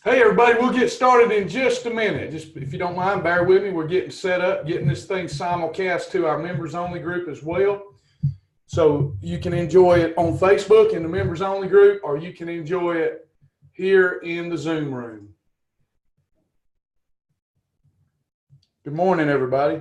Hey everybody, we'll get started in just a minute. Just if you don't mind, bear with me. We're getting set up, getting this thing simulcast to our members only group as well. So you can enjoy it on Facebook in the members only group, or you can enjoy it here in the Zoom room. Good morning, everybody.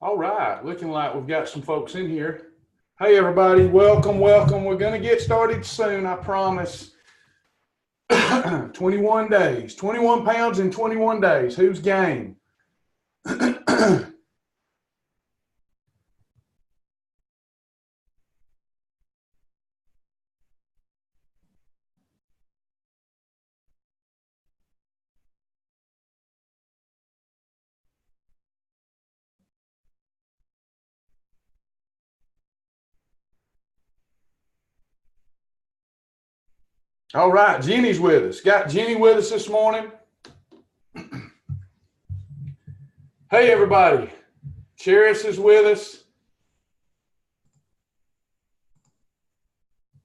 All right, looking like we've got some folks in here. Hey everybody, welcome, welcome. We're going to get started soon, I promise. 21 days, 21 pounds in 21 days. Who's game? All right, Jenny's with us. Got Jenny with us this morning. Hey, everybody. Cheris is with us.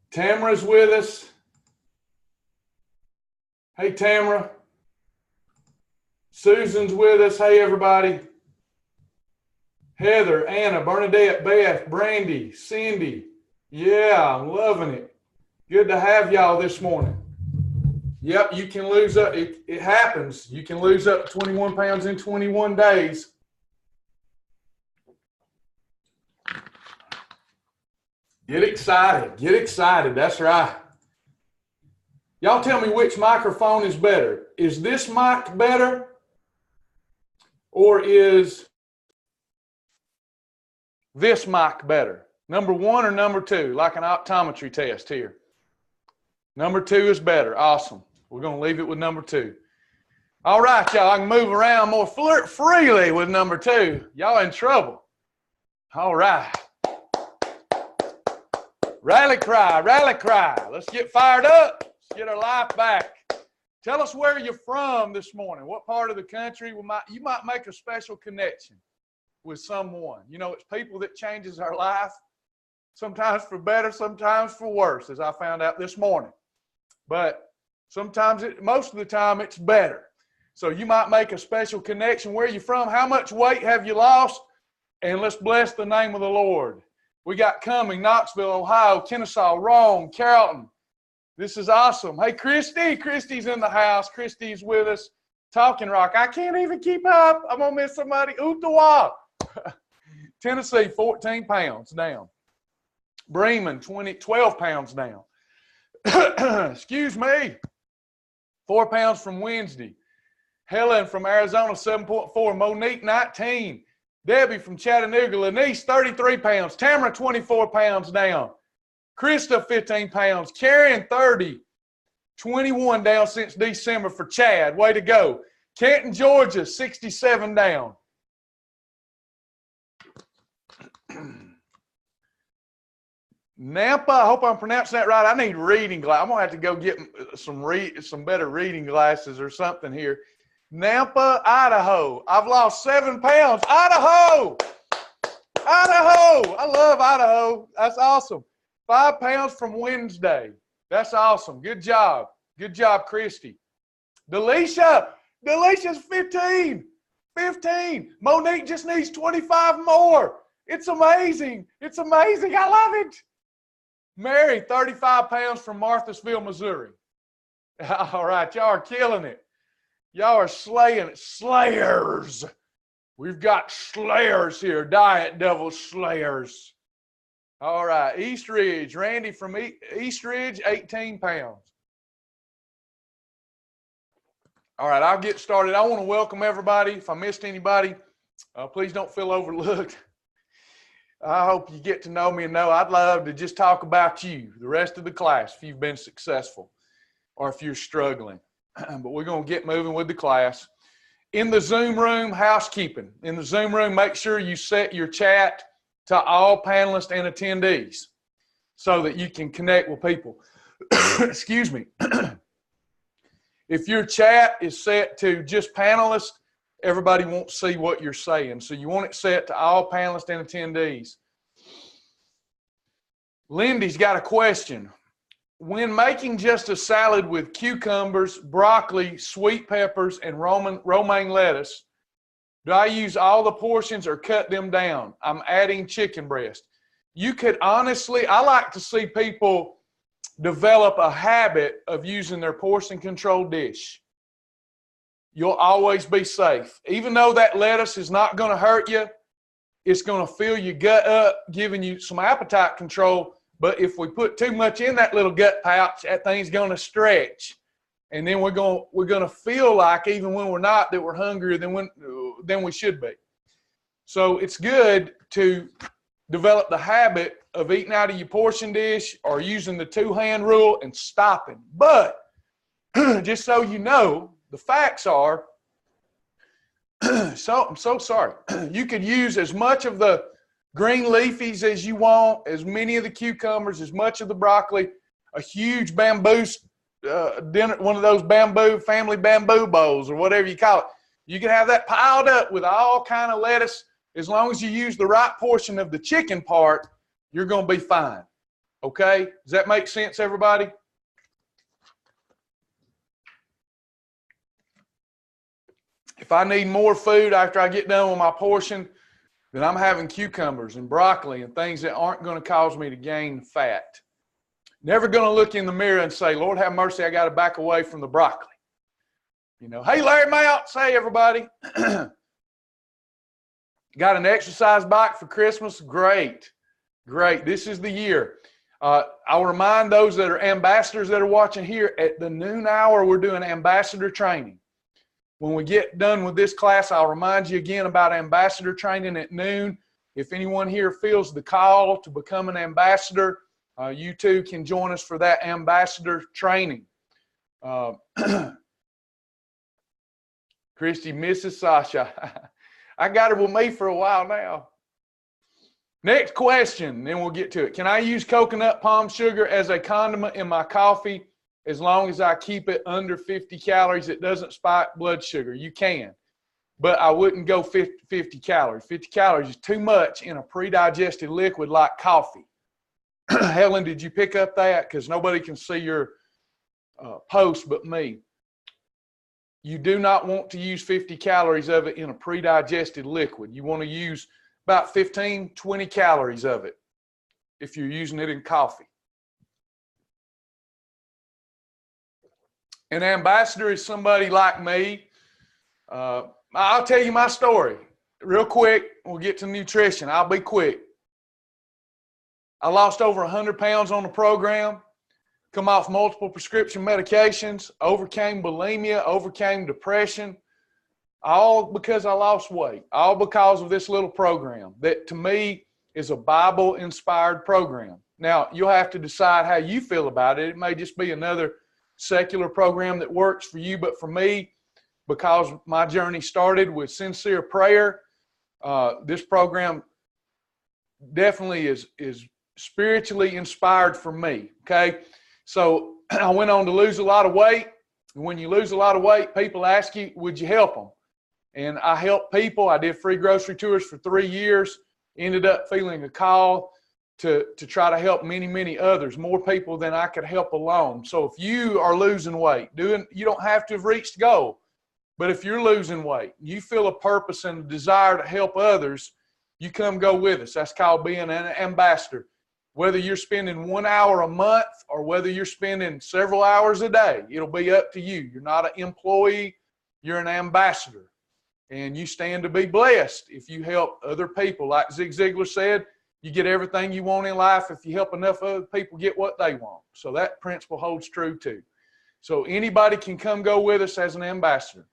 Tamara's with us. Hey, Tamara. Susan's with us. Hey, everybody. Heather, Anna, Bernadette, Beth, Brandy, Cindy. Yeah, I'm loving it. Good to have y'all this morning. Yep, you can lose up. It happens. You can lose up to 21 pounds in 21 days. Get excited. Get excited. That's right. Y'all tell me which microphone is better. Is this mic better? Or is this mic better? Number one or number two? Like an optometry test here. Number two is better. Awesome. We're going to leave it with number two. All right, y'all. I can move around more freely with number two. Y'all in trouble. All right. Rally cry, rally cry. Let's get fired up. Let's get our life back. Tell us where you're from this morning. What part of the country? You might make a special connection with someone. You know, it's people that changes our life. Sometimes for better, sometimes for worse, as I found out this morning. But sometimes, most of the time, it's better. So you might make a special connection. Where are you from? How much weight have you lost? And let's bless the name of the Lord. We got Cumming, Knoxville, Ohio, Kennesaw, Rome, Carrollton. This is awesome. Hey, Christy. Christy's in the house. Christy's with us. Talking Rock. I can't even keep up. I'm going to miss somebody. Ottawa. Tennessee, 14 pounds down. Bremen, 12 pounds down. Excuse me. 4 pounds from Wednesday. Helen from Arizona, 7.4. Monique, 19. Debbie from Chattanooga. Lanice, 33 pounds. Tamara, 24 pounds down. Krista, 15 pounds. Karen, 30. 21 down since December for Chad. Way to go. Canton, Georgia, 67 down. Nampa, I hope I'm pronouncing that right. I need reading glasses. I'm going to have to go get some better reading glasses or something here. Nampa, Idaho. I've lost 7 pounds. Idaho! Idaho! I love Idaho. That's awesome. 5 pounds from Wednesday. That's awesome. Good job. Good job, Christy. Delisha's 15. 15. Monique just needs 25 more. It's amazing. It's amazing. I love it. Mary, 35 pounds from Marthasville, Missouri. All right, y'all are killing it. Y'all are slaying it. Slayers. We've got slayers here. Diet Devil slayers. All right, East Ridge. Randy from East Ridge, 18 pounds. All right, I'll get started. I want to welcome everybody. If I missed anybody, please don't feel overlooked. I hope you get to know me and know I'd love to just talk about you, the rest of the class, if you've been successful or if you're struggling. But we're going to get moving with the class. In the Zoom room, housekeeping. In the Zoom room, make sure you set your chat to all panelists and attendees so that you can connect with people. Excuse me. If your chat is set to just panelists, everybody won't see what you're saying. So you want it set to all panelists and attendees. Lindy's got a question. When making just a salad with cucumbers, broccoli, sweet peppers, and romaine lettuce, do I use all the portions or cut them down? I'm adding chicken breast. You could honestly, I like to see people develop a habit of using their portion control dish. You'll always be safe. Even though that lettuce is not going to hurt you, it's going to fill your gut up, giving you some appetite control. But if we put too much in that little gut pouch, that thing's going to stretch. And then we're going to feel like, even when we're not, that we're hungrier than we should be. So it's good to develop the habit of eating out of your portion dish or using the two-hand rule and stopping. But just so you know, the facts are, I'm so sorry. You could use as much of the green leafies as you want, as many of the cucumbers, as much of the broccoli, a huge bamboo dinner, one of those family bamboo bowls or whatever you call it. You can have that piled up with all kind of lettuce. As long as you use the right portion of the chicken part, you're going to be fine. Okay? Does that make sense, everybody? If I need more food after I get done with my portion, then I'm having cucumbers and broccoli and things that aren't going to cause me to gain fat. Never going to look in the mirror and say, Lord have mercy, I got to back away from the broccoli. You know, hey, Larry Mounts, hey, everybody. Got an exercise bike for Christmas? Great. Great. This is the year. I'll remind those that are ambassadors that are watching here, at the noon hour, we're doing ambassador training. When we get done with this class, I'll remind you again about ambassador training at noon. If anyone here feels the call to become an ambassador, you too can join us for that ambassador training. Christy, Mrs. Sasha. I got her with me for a while now. Next question, then we'll get to it. Can I use coconut palm sugar as a condiment in my coffee as long as I keep it under 50 calories? It doesn't spike blood sugar. You can, but I wouldn't go 50 calories. 50 calories is too much in a pre-digested liquid like coffee. Helen, did you pick up that? Because nobody can see your post but me. You do not want to use 50 calories of it in a pre-digested liquid. You want to use about 15, 20 calories of it if you're using it in coffee. An ambassador is somebody like me. I'll tell you my story real quick. We'll get to nutrition. I'll be quick. I lost over 100 pounds on the program, come off multiple prescription medications, overcame bulimia, overcame depression, all because I lost weight, all because of this little program that to me is a Bible-inspired program. Now, you'll have to decide how you feel about it. It may just be another secular program that works for you, but for me, because my journey started with sincere prayer, this program definitely is spiritually inspired for me, okay? So I went on to lose a lot of weight. When you lose a lot of weight, people ask you, would you help them? And I helped people. I did free grocery tours for 3 years, ended up feeling a call to try to help many, many others, more people than I could help alone. So if you are losing weight, you don't have to have reached goal, but if you're losing weight, you feel a purpose and a desire to help others, you come go with us. That's called being an ambassador. Whether you're spending 1 hour a month or whether you're spending several hours a day, it'll be up to you. You're not an employee, you're an ambassador. And you stand to be blessed if you help other people. Like Zig Ziglar said, you get everything you want in life if you help enough other people get what they want. So that principle holds true too. So anybody can come go with us as an ambassador.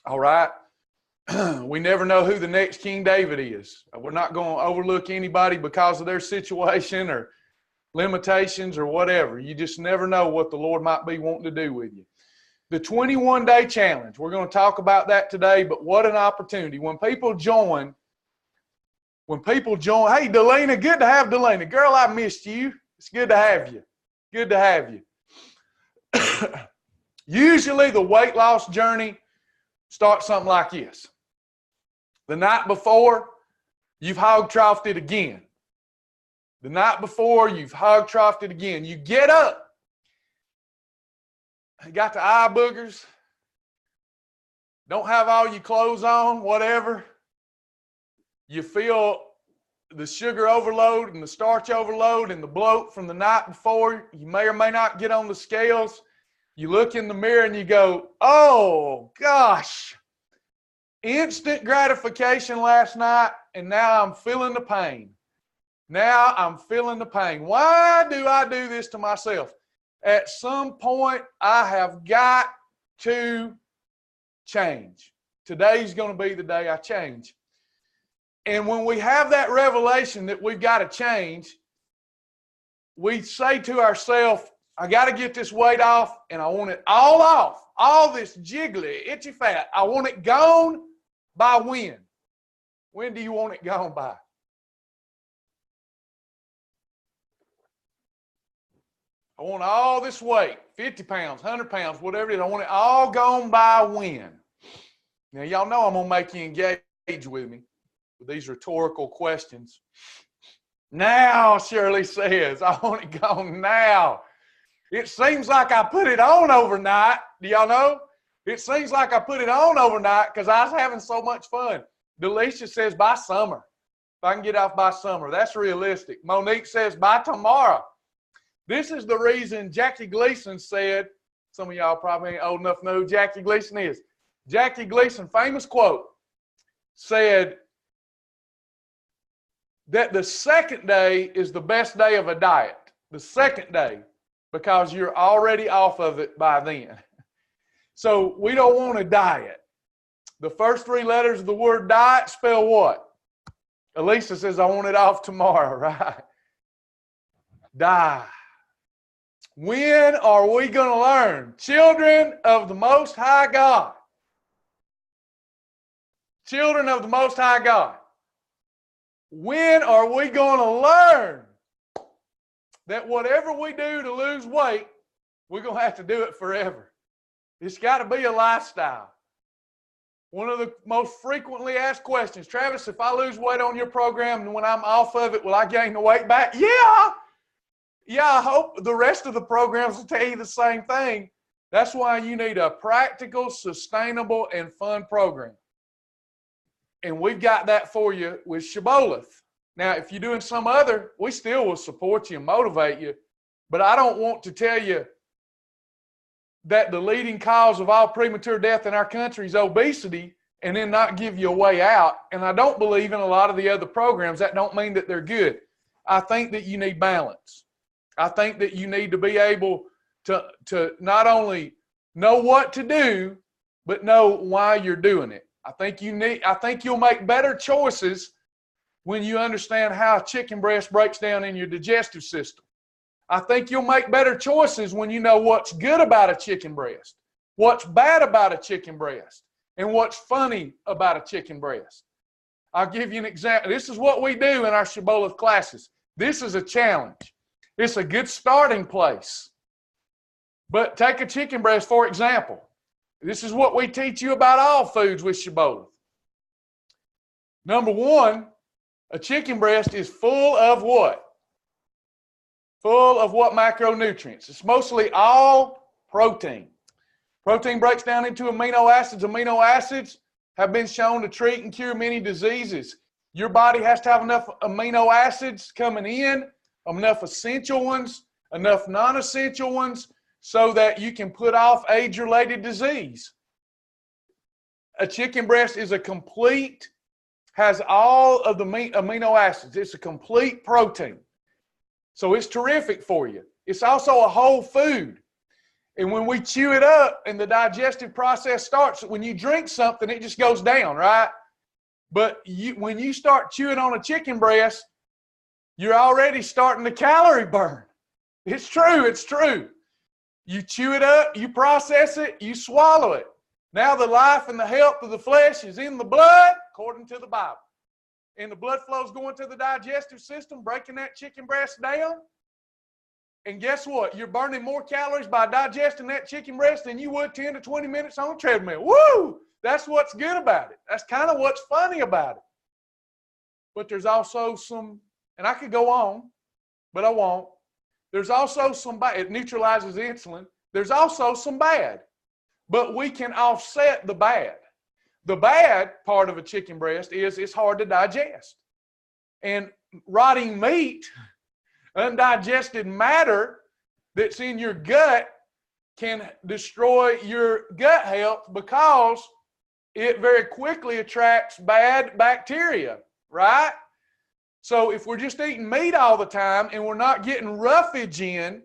All right? We never know who the next King David is. We're not going to overlook anybody because of their situation or limitations or whatever. You just never know what the Lord might be wanting to do with you. The 21-day challenge, we're going to talk about that today, but what an opportunity. When people join, hey, Delena, good to have Delena. Girl, I missed you. It's good to have you. Good to have you. Usually the weight loss journey starts something like this. The night before, you've hog-troughed it again. The night before, you've hog-troughed it again. You get up. You got the eye boogers. Don't have all your clothes on, whatever. You feel the sugar overload and the starch overload and the bloat from the night before. You may or may not get on the scales. You look in the mirror and you go, oh, gosh. Instant gratification last night, and now I'm feeling the pain. Now I'm feeling the pain. Why do I do this to myself? At some point, I have got to change. Today's going to be the day I change. And when we have that revelation that we've got to change, we say to ourselves, I got to get this weight off, and I want it all off. All this jiggly, itchy fat. I want it gone by when? When do you want it gone by? I want all this weight, 50 pounds, 100 pounds, whatever it is. I want it all gone by when? Now, y'all know I'm going to make you engage with me with these rhetorical questions. Now, Shirley says, I want it gone now. It seems like I put it on overnight. Do y'all know? It seems like I put it on overnight because I was having so much fun. Delisha says by summer. If I can get off by summer, that's realistic. Monique says by tomorrow. This is the reason Jackie Gleason said, some of y'all probably ain't old enough to know who Jackie Gleason is. Jackie Gleason, famous quote, said that the second day is the best day of a diet. The second day, because you're already off of it by then. So we don't want to diet. The first three letters of the word diet spell what? Elisa says, I want it off tomorrow, right? Die. When are we going to learn? Children of the Most High God. Children of the Most High God. When are we going to learn that whatever we do to lose weight, we're going to have to do it forever? It's got to be a lifestyle. One of the most frequently asked questions, Travis, if I lose weight on your program and when I'm off of it, will I gain the weight back? Yeah. Yeah, I hope the rest of the programs will tell you the same thing. That's why you need a practical, sustainable, and fun program. And we've got that for you with Shibboleth. Now, if you're doing some other, we still will support you and motivate you. But I don't want to tell you that the leading cause of all premature death in our country is obesity and then not give you a way out. And I don't believe in a lot of the other programs. That don't mean that they're good. I think that you need balance. I think that you need to be able to not only know what to do, but know why you're doing it. I think you'll make better choices when you understand how chicken breast breaks down in your digestive system. I think you'll make better choices when you know what's good about a chicken breast, what's bad about a chicken breast, and what's funny about a chicken breast. I'll give you an example. This is what we do in our Shibboleth classes. This is a challenge. It's a good starting place. But take a chicken breast, for example. This is what we teach you about all foods with Shibboleth. Number one, A chicken breast is full of what? Full of what macronutrients? It's mostly all protein. Protein breaks down into amino acids. Amino acids have been shown to treat and cure many diseases. Your body has to have enough amino acids coming in, enough essential ones, enough non-essential ones, so that you can put off age-related disease. A chicken breast is a complete, has all of the amino acids. It's a complete protein. So it's terrific for you. It's also a whole food. And when we chew it up and the digestive process starts, when you drink something, it just goes down, right? But when you start chewing on a chicken breast, you're already starting the calorie burn. It's true, it's true. You chew it up, you process it, you swallow it. Now the life and the health of the flesh is in the blood, according to the Bible. And the blood flow's going to the digestive system, breaking that chicken breast down. And guess what? You're burning more calories by digesting that chicken breast than you would 10 to 20 minutes on a treadmill. Woo! That's what's good about it. That's kind of what's funny about it. But there's also some, and I could go on, but I won't. There's also some bad. It neutralizes insulin. There's also some bad. But we can offset the bad. The bad part of a chicken breast is it's hard to digest. And rotting meat, undigested matter that's in your gut can destroy your gut health because it very quickly attracts bad bacteria, right? So if we're just eating meat all the time and we're not getting roughage in,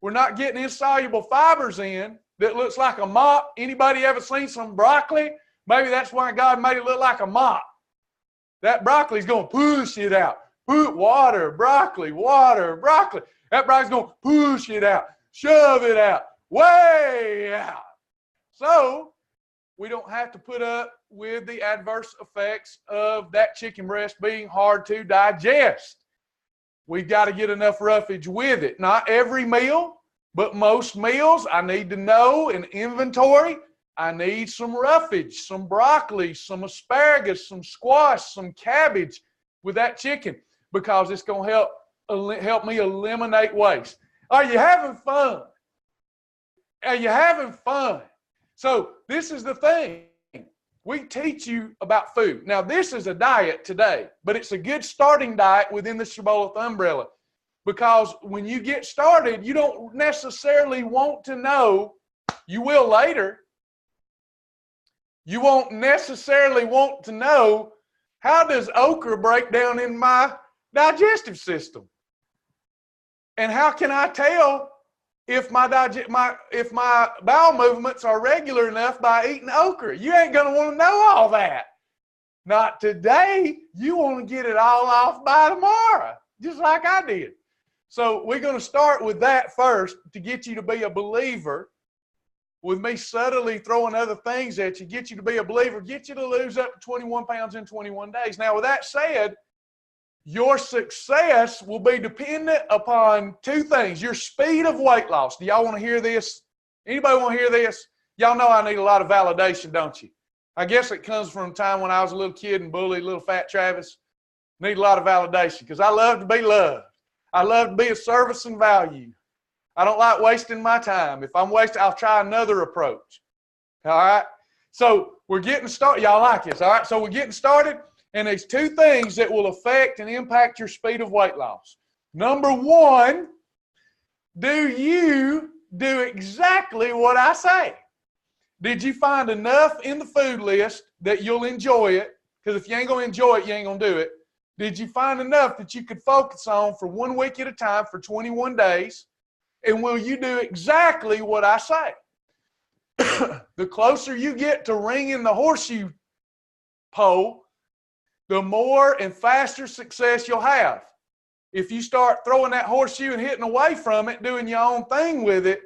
we're not getting insoluble fibers in that looks like a mop. Anybody ever seen some broccoli? Maybe that's why God made it look like a mop. That broccoli's going to push it out. Put water, broccoli, water, broccoli. That broccoli's going to push it out, shove it out, way out. So we don't have to put up with the adverse effects of that chicken breast being hard to digest. We've got to get enough roughage with it. Not every meal, but most meals, I need to know in inventory, I need some roughage, some broccoli, some asparagus, some squash, some cabbage with that chicken because it's going to help me eliminate waste. Are you having fun? Are you having fun? So this is the thing. We teach you about food. Now, this is a diet today, but it's a good starting diet within the Shibboleth umbrella because when you get started, you don't necessarily want to know. You will later. You won't necessarily want to know, how does okra break down in my digestive system? And how can I tell if my bowel movements are regular enough by eating okra? You ain't going to want to know all that. Not today. You want to get it all off by tomorrow, just like I did. So we're going to start with that first to get you to be a believer, with me subtly throwing other things at you, get you to be a believer, get you to lose up to 21 pounds in 21 days. Now, with that said, your success will be dependent upon two things. Your speed of weight loss. Do y'all want to hear this? Anybody want to hear this? Y'all know I need a lot of validation, don't you? I guess it comes from the time when I was a little kid and bullied little fat Travis. Need a lot of validation because I love to be loved. I love to be of service and value. I don't like wasting my time. If I'm wasting, I'll try another approach. All right? So we're getting started. Y'all like this, all right? So we're getting started. And there's two things that will affect and impact your speed of weight loss. Number one, do you do exactly what I say? Did you find enough in the food list that you'll enjoy it? Because if you ain't going to enjoy it, you ain't going to do it. Did you find enough that you could focus on for 1 week at a time for 21 days? And will you do exactly what I say? The closer you get to ringing the horseshoe pole, the more and faster success you'll have. If you start throwing that horseshoe and hitting away from it, doing your own thing with it,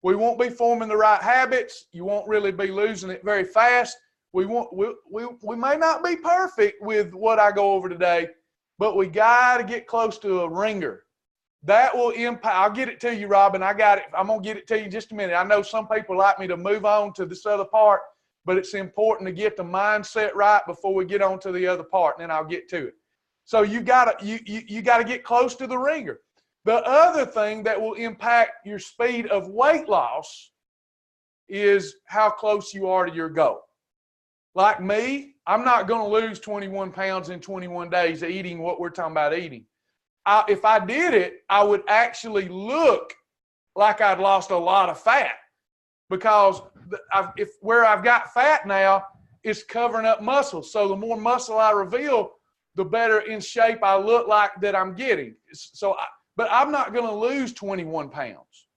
we won't be forming the right habits. You won't really be losing it very fast. We may not be perfect with what I go over today, but we got to get close to a ringer. That will impact. I'll get it to you, Robin. I got it. I'm going to get it to you in just a minute. I know some people like me to move on to this other part, but it's important to get the mindset right before we get on to the other part, and then I'll get to it. So you got to get close to the ringer. The other thing that will impact your speed of weight loss is how close you are to your goal. Like me, I'm not going to lose 21 pounds in 21 days eating what we're talking about eating. If I did it, I would actually look like I'd lost a lot of fat, because where I've got fat now is covering up muscle. So the more muscle I reveal, the better in shape I look like that I'm getting. But I'm not going to lose 21 pounds.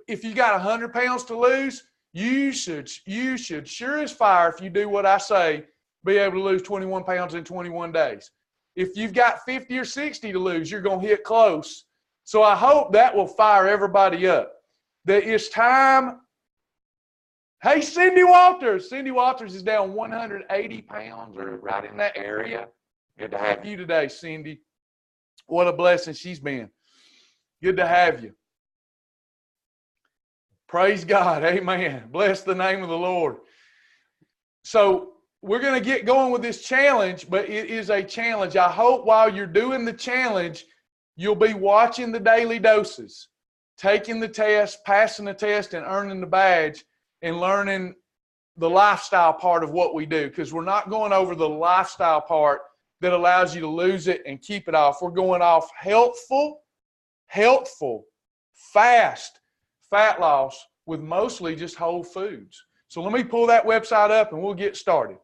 If you got 100 pounds to lose, you should sure as fire, if you do what I say, be able to lose 21 pounds in 21 days. If you've got 50 or 60 to lose, you're going to hit close. So I hope that will fire everybody up. That it's time. Hey, Cindy Walters. Cindy Walters is down 180 pounds or right in that area. Good to have you today, Cindy. What a blessing she's been. Good to have you. Praise God. Amen. Bless the name of the Lord. So we're going to get going with this challenge, but it is a challenge. I hope while you're doing the challenge, you'll be watching the daily doses, taking the test, passing the test, and earning the badge, and learning the lifestyle part of what we do, because we're not going over the lifestyle part that allows you to lose it and keep it off. We're going off healthful, fast fat loss with mostly just whole foods. So let me pull that website up and we'll get started.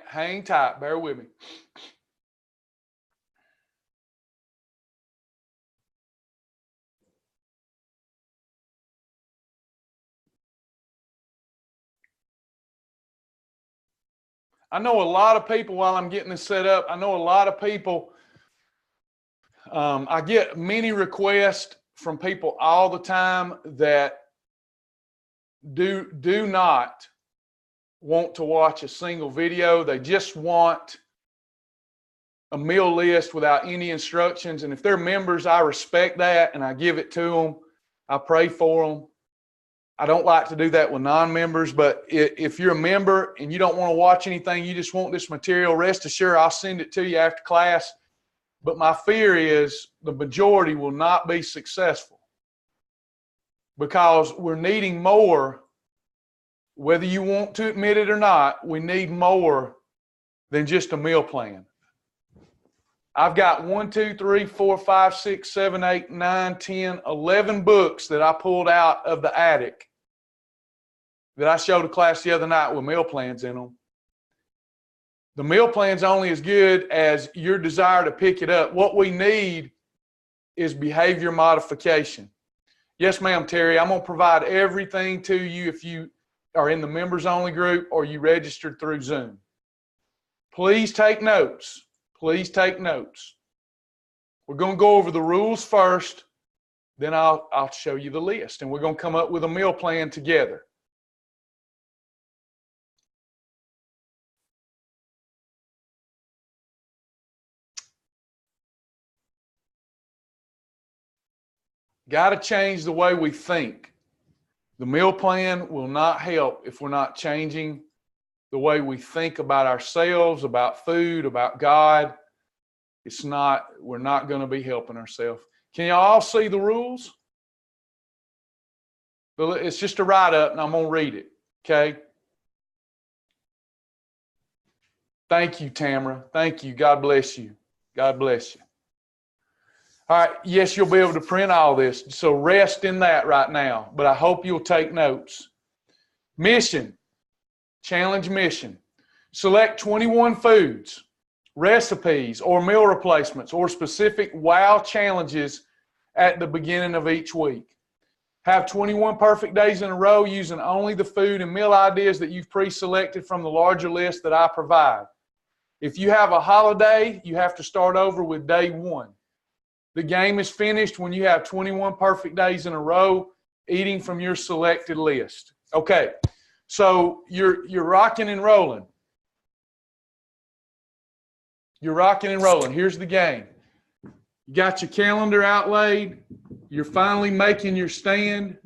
Hang tight, bear with me. I know a lot of people, while I'm getting this set up, I know a lot of people, I get many requests from people all the time that do not want to watch a single video. They just want a meal list without any instructions. And if they're members, I respect that and I give it to them. I pray for them. I don't like to do that with non-members, but if you're a member and you don't want to watch anything, you just want this material, rest assured I'll send it to you after class. But my fear is the majority will not be successful, because we're needing more. Whether you want to admit it or not, we need more than just a meal plan. I've got 1, 2, 3, 4, 5, 6, 7, 8, 9, 10, 11 books that I pulled out of the attic that I showed a class the other night with meal plans in them. The meal plan's only as good as your desire to pick it up. What we need is behavior modification. Yes, ma'am, Terry, I'm going to provide everything to you if you are in the members only group or you registered through Zoom. Please take notes. Please take notes. We're going to go over the rules first, then I'll show you the list, and we're going to come up with a meal plan together. Got to change the way we think. The meal plan will not help if we're not changing the way we think about ourselves, about food, about God. We're not going to be helping ourselves. Can y'all all see the rules? It's just a write-up, and I'm going to read it, okay? Thank you, Tamara. Thank you. God bless you. God bless you. All right, yes, you'll be able to print all this, so rest in that right now, but I hope you'll take notes. Mission, challenge mission. Select 21 foods, recipes, or meal replacements, or specific wow challenges at the beginning of each week. Have 21 perfect days in a row using only the food and meal ideas that you've pre-selected from the larger list that I provide. If you have a holiday, you have to start over with day 1. The game is finished when you have 21 perfect days in a row eating from your selected list. Okay, so you're rocking and rolling. You're rocking and rolling. Here's the game. You got your calendar outlaid. You're finally making your stand.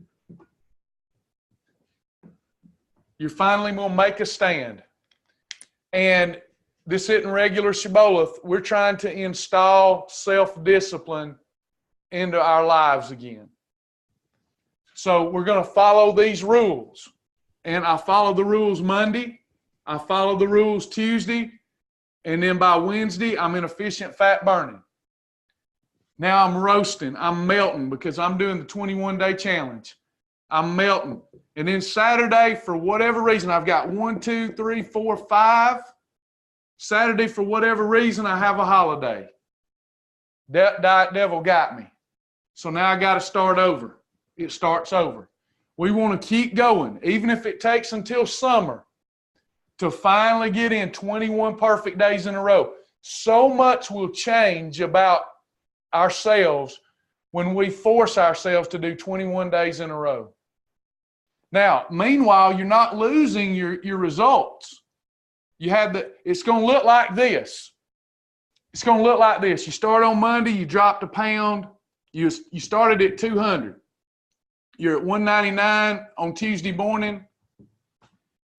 You're finally going to make a stand. And this isn't regular Shibboleth. We're trying to install self-discipline into our lives again. So we're going to follow these rules. And I follow the rules Monday. I follow the rules Tuesday. And then by Wednesday, I'm in efficient fat burning. Now I'm roasting. I'm melting because I'm doing the 21-day challenge. I'm melting. And then Saturday, for whatever reason, I've got 1, 2, 3, 4, 5. Saturday, for whatever reason, I have a holiday. That diet devil got me. So now I got to start over. It starts over. We want to keep going, even if it takes until summer, to finally get in 21 perfect days in a row. So much will change about ourselves when we force ourselves to do 21 days in a row. Now, meanwhile, you're not losing your results. It's going to look like this. It's going to look like this. You start on Monday, you dropped a pound. You started at 200. You're at 199 on Tuesday morning.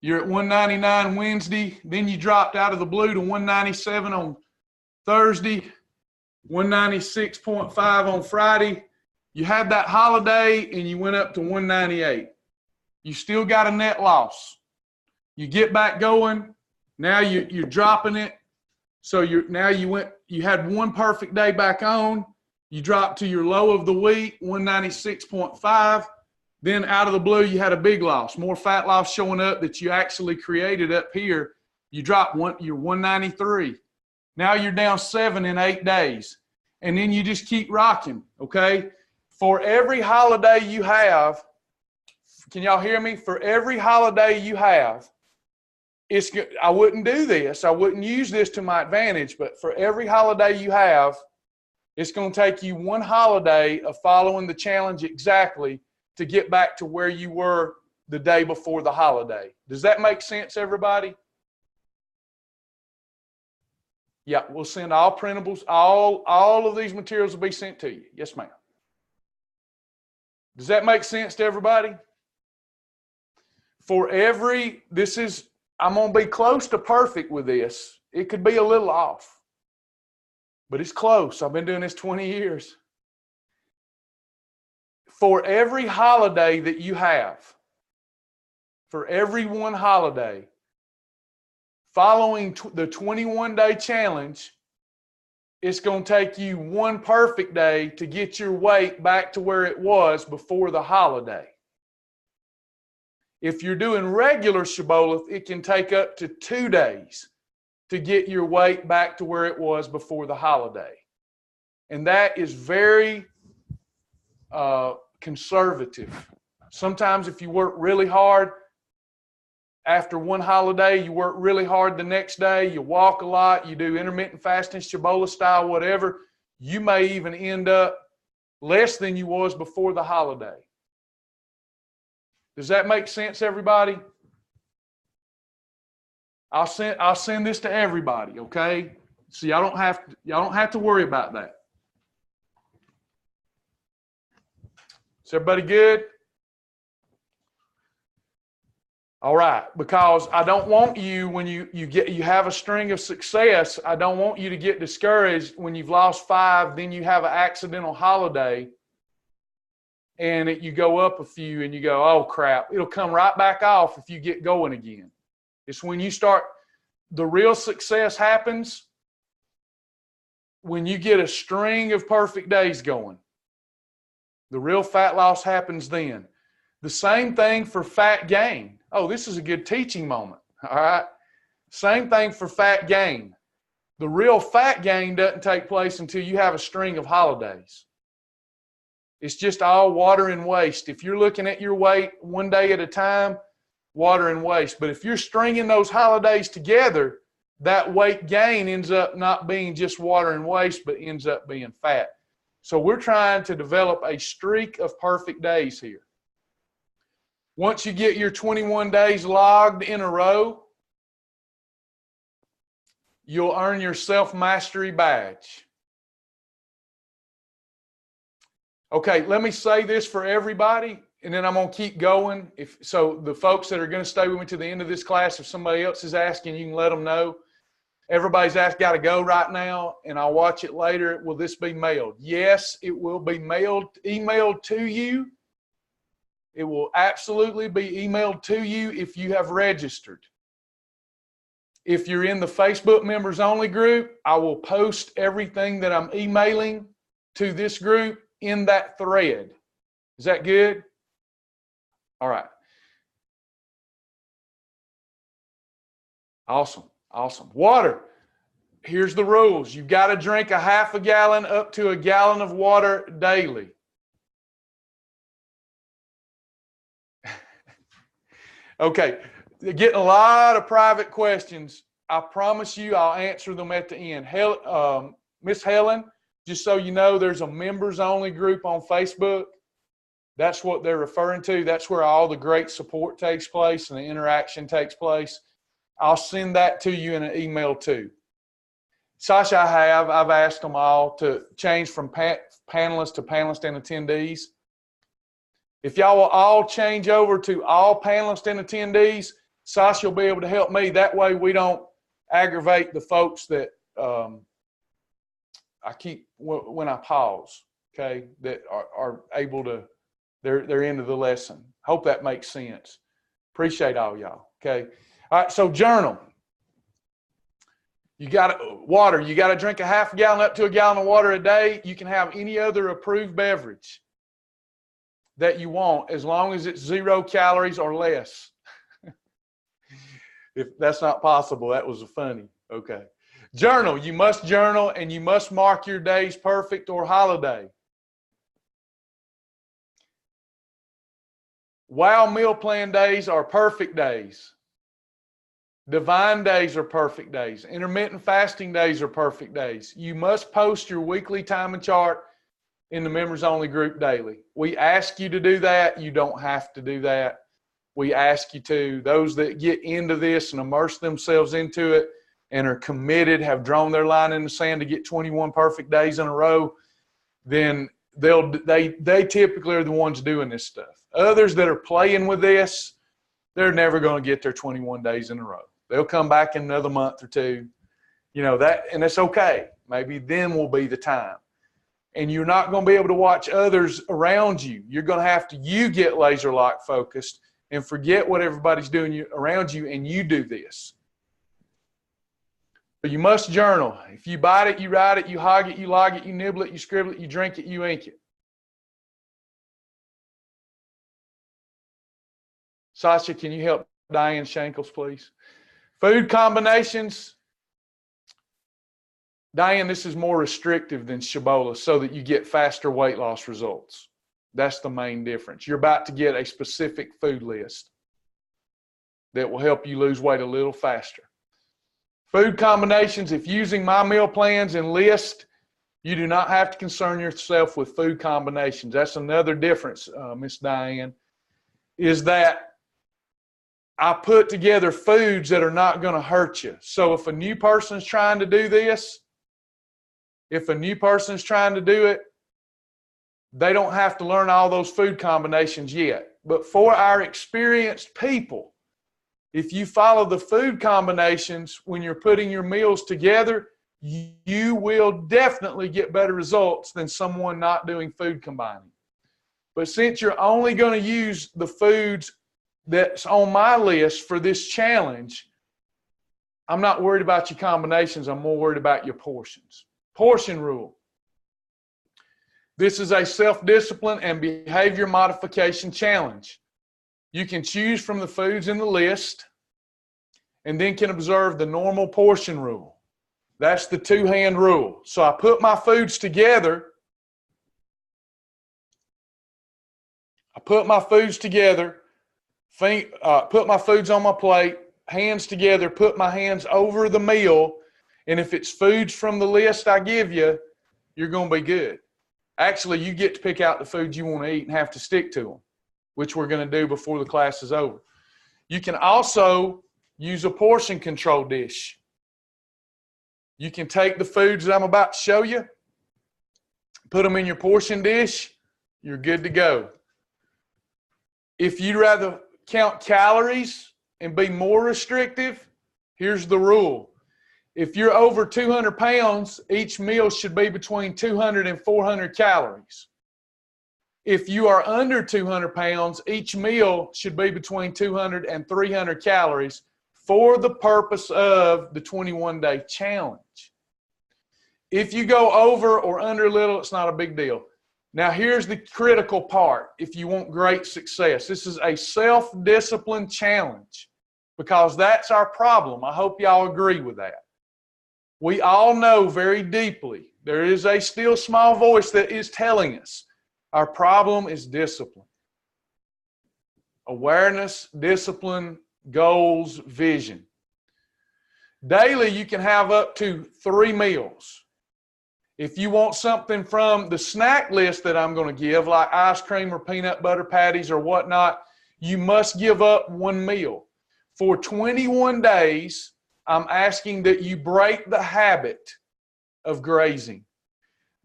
You're at 199 Wednesday. Then you dropped out of the blue to 197 on Thursday, 196.5 on Friday. You had that holiday and you went up to 198. You still got a net loss. You get back going. Now you're dropping it. So you had one perfect day back on. You dropped to your low of the week, 196.5. Then out of the blue, you had a big loss, more fat loss showing up that you actually created up here. You dropped you're 193. Now you're down 7 in 8 days. And then you just keep rocking, okay? For every holiday you have, can y'all hear me? For every holiday you have, I wouldn't do this. I wouldn't use this to my advantage, but for every holiday you have, it's going to take you one holiday of following the challenge exactly to get back to where you were the day before the holiday. Does that make sense, everybody? Yeah, we'll send all printables. All of these materials will be sent to you. Yes, ma'am. Does that make sense to everybody? I'm going to be close to perfect with this. It could be a little off, but it's close. I've been doing this 20 years. For every holiday that you have, for every one holiday, following the 21-day challenge, it's going to take you one perfect day to get your weight back to where it was before the holiday. If you're doing regular Shibboleth, it can take up to 2 days to get your weight back to where it was before the holiday. And that is very conservative. Sometimes if you work really hard, after one holiday, you work really hard the next day, you walk a lot, you do intermittent fasting, Shibboleth style, whatever, you may even end up less than you was before the holiday. Does that make sense, everybody? I'll send this to everybody, okay? So y'all don't have to worry about that. Is everybody good? All right, because I don't want you, when you have a string of success, I don't want you to get discouraged when you've lost 5, then you have an accidental holiday, and you go up a few and you go, oh crap, it'll come right back off if you get going again. It's when you start, the real success happens when you get a string of perfect days going. The real fat loss happens then. The same thing for fat gain. Oh, this is a good teaching moment. All right. Same thing for fat gain. The real fat gain doesn't take place until you have a string of holidays. It's just all water and waste. If you're looking at your weight one day at a time, water and waste. But if you're stringing those holidays together, that weight gain ends up not being just water and waste, but ends up being fat. So we're trying to develop a streak of perfect days here. Once you get your 21 days logged in a row, you'll earn your self-mastery badge. Okay, let me say this for everybody, and then I'm going to keep going. So the folks that are going to stay with me to the end of this class, if somebody else is asking, you can let them know. Everybody's got to go right now, and I'll watch it later. Will this be mailed? Yes, it will be emailed to you. It will absolutely be emailed to you if you have registered. If you're in the Facebook members only group, I will post everything that I'm emailing to this group in that thread. Is that good? All right. Awesome. Awesome. Water. Here's the rules. You've got to drink a half a gallon up to a gallon of water daily. Okay. Getting a lot of private questions. I promise you I'll answer them at the end. Miss Helen, just so you know, there's a members only group on Facebook. That's what they're referring to. That's where all the great support takes place and the interaction takes place. I'll send that to you in an email too. Sasha, I've asked them all to change from panelists to panelists and attendees. If y'all will all change over to all panelists and attendees, Sasha will be able to help me. That way we don't aggravate the folks that I keep when I pause, okay, that are able to, they're into the lesson. Hope that makes sense. Appreciate all y'all, okay. All right, so journal. You got water. You got to drink a half a gallon up to a gallon of water a day. You can have any other approved beverage that you want as long as it's 0 calories or less. If that's not possible, that was funny. Okay. Journal. You must journal and you must mark your days perfect or holiday. Wow meal plan days are perfect days. Divine days are perfect days. Intermittent fasting days are perfect days. You must post your weekly time and chart in the members only group daily. We ask you to do that. You don't have to do that. We ask you to. Those that get into this and immerse themselves into it and are committed, have drawn their line in the sand to get 21 perfect days in a row, then they typically are the ones doing this stuff. Others that are playing with this, they're never going to get their 21 days in a row. They'll come back in another month or two, you know, that, and it's okay. Maybe then will be the time. And you're not going to be able to watch others around you. You're going to have to, you get laser lock focused and forget what everybody's doing around you, and you do this. But you must journal. If you bite it, you write it, you hog it, you log it, you nibble it, you scribble it, you drink it, you ink it. Sasha, can you help Diane Shankles, please? Food combinations. Diane, this is more restrictive than Ciabola so that you get faster weight loss results. That's the main difference. You're about to get a specific food list that will help you lose weight a little faster. Food combinations, if using my meal plans and list, you do not have to concern yourself with food combinations. That's another difference, Miss Diane, is that I put together foods that are not going to hurt you. So if a new person is trying to do this, they don't have to learn all those food combinations yet. But for our experienced people, if you follow the food combinations when you're putting your meals together, you will definitely get better results than someone not doing food combining. But since you're only going to use the foods that's on my list for this challenge, I'm not worried about your combinations. I'm more worried about your portions. Portion rule. This is a self-discipline and behavior modification challenge. You can choose from the foods in the list and then can observe the normal portion rule. That's the two-hand rule. So I put my foods together. Put my foods on my plate, hands together, put my hands over the meal, and if it's foods from the list I give you, you're going to be good. Actually, you get to pick out the foods you want to eat and have to stick to them, which we're going to do before the class is over. You can also use a portion control dish. You can take the foods that I'm about to show you, put them in your portion dish, you're good to go. If you'd rather count calories and be more restrictive, here's the rule. If you're over 200 pounds, each meal should be between 200 and 400 calories. If you are under 200 pounds, each meal should be between 200 and 300 calories for the purpose of the 21-day challenge. If you go over or under a little, it's not a big deal. Now, here's the critical part if you want great success. This is a self-discipline challenge because that's our problem. I hope y'all agree with that. We all know very deeply there is a still small voice that is telling us our problem is discipline. Awareness, discipline, goals, vision. Daily, you can have up to 3 meals. If you want something from the snack list that I'm going to give, like ice cream or peanut butter patties or whatnot, you must give up 1 meal. For 21 days, I'm asking that you break the habit of grazing.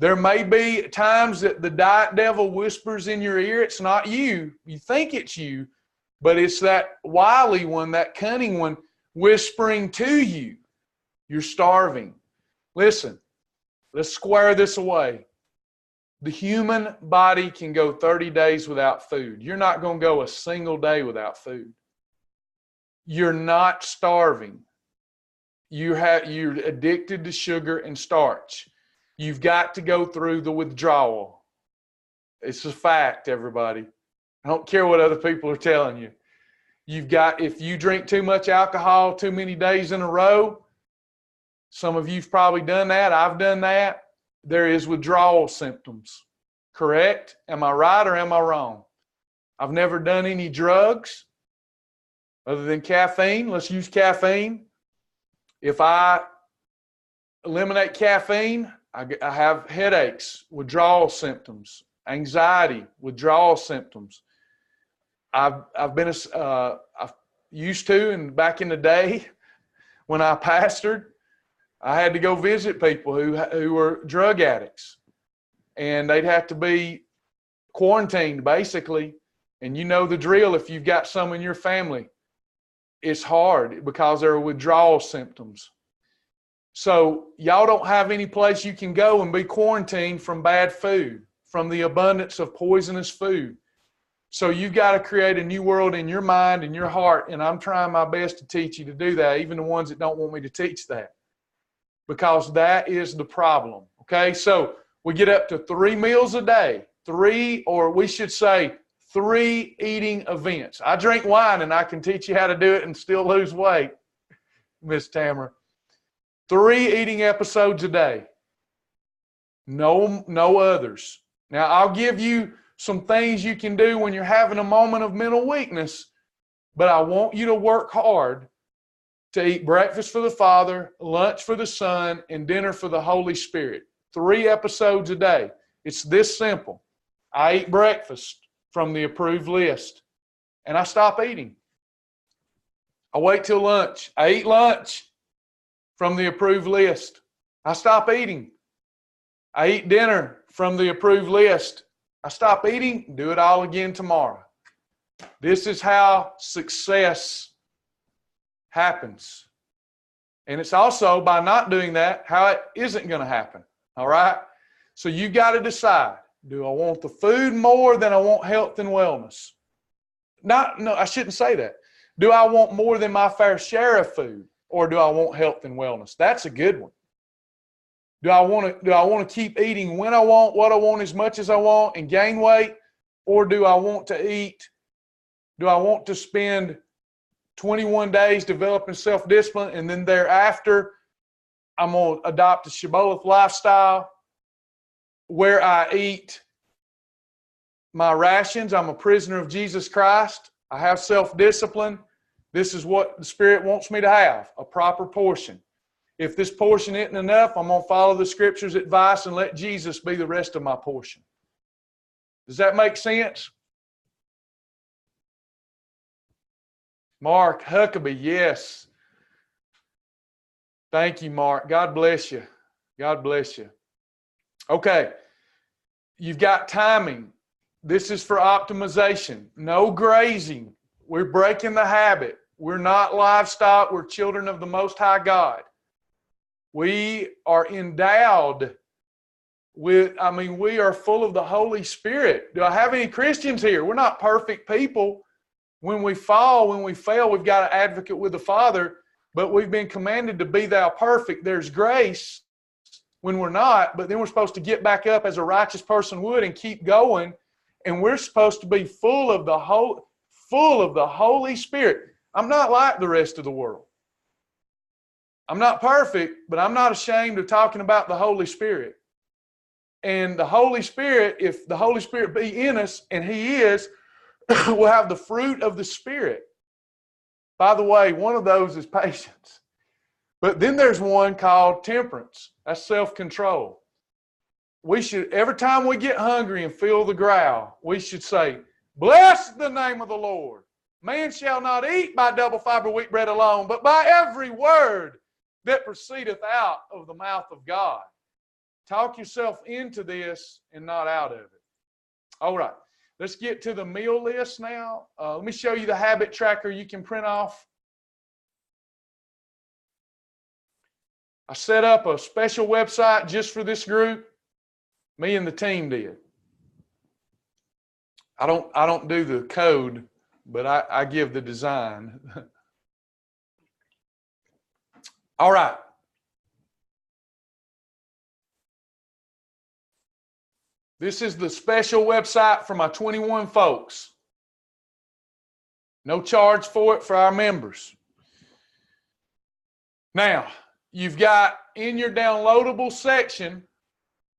There may be times that the diet devil whispers in your ear, it's not you. You think it's you, but it's that wily one, that cunning one, whispering to you, you're starving. Listen, let's square this away. The human body can go 30 days without food. You're not going to go a single day without food. You're not starving. You're addicted to sugar and starch. You've got to go through the withdrawal. It's a fact, everybody. I don't care what other people are telling you. If you drink too much alcohol too many days in a row, some of you've probably done that. I've done that. There is withdrawal symptoms. Correct? Am I right or am I wrong? I've never done any drugs other than caffeine. Let's use caffeine. If I eliminate caffeine, I have headaches, withdrawal symptoms, anxiety, withdrawal symptoms. I've used to, and back in the day when I pastored, I had to go visit people who were drug addicts, and they'd have to be quarantined basically. And you know the drill. If you've got some in your family, it's hard because there are withdrawal symptoms. So y'all don't have any place you can go and be quarantined from bad food, from the abundance of poisonous food. So you've got to create a new world in your mind and your heart, and I'm trying my best to teach you to do that, even the ones that don't want me to teach that, because that is the problem, okay? So we get up to 3 meals a day, 3 eating events. I drink wine, and I can teach you how to do it and still lose weight, Miss Tamara. 3 eating episodes a day. No others. Now, I'll give you some things you can do when you're having a moment of mental weakness, but I want you to work hard to eat breakfast for the Father, lunch for the Son, and dinner for the Holy Spirit. 3 episodes a day. It's this simple. I eat breakfast from the approved list, and I stop eating. I wait till lunch. I eat lunch from the approved list. I stop eating. I eat dinner from the approved list. I stop eating, do it all again tomorrow. This is how success happens. And it's also, by not doing that, how it isn't going to happen. All right? So you got to decide, do I want the food more than I want health and wellness? No, I shouldn't say that. Do I want more than my fair share of food, or do I want health and wellness? That's a good one. Do I want to keep eating when I want, what I want, as much as I want, and gain weight? Or do I want to spend 21 days developing self-discipline, and then thereafter I'm going to adopt a Shibboleth lifestyle where I eat my rations? I'm a prisoner of Jesus Christ. I have self-discipline. This is what the Spirit wants me to have, a proper portion. If this portion isn't enough, I'm going to follow the Scripture's advice and let Jesus be the rest of my portion. Does that make sense? Mark Huckabee, yes. Thank you, Mark. God bless you. God bless you. Okay. You've got timing. This is for optimization. No grazing. We're breaking the habit. We're not livestock. We're children of the Most High God. We are endowed with, we are full of the Holy Spirit. Do I have any Christians here? We're not perfect people. When we fall, when we fail, we've got an advocate with the Father, but we've been commanded to be thou perfect. There's grace when we're not, but then we're supposed to get back up as a righteous person would and keep going. And we're supposed to be full of the Holy Spirit. I'm not like the rest of the world. I'm not perfect, but I'm not ashamed of talking about the Holy Spirit. And the Holy Spirit, if the Holy Spirit be in us, and He is, we'll have the fruit of the Spirit. By the way, one of those is patience. But then there's one called temperance. That's self-control. We should, every time we get hungry and feel the growl, we should say, bless the name of the Lord. Man shall not eat by double fiber wheat bread alone, but by every word that proceedeth out of the mouth of God. Talk yourself into this and not out of it. All right, let's get to the meal list now. Let me show you the habit tracker you can print off. I set up a special website just for this group. Me and the team did. I don't do the code, but I give the design. All right. This is the special website for my 21 folks. No charge for it for our members. Now, you've got in your downloadable section,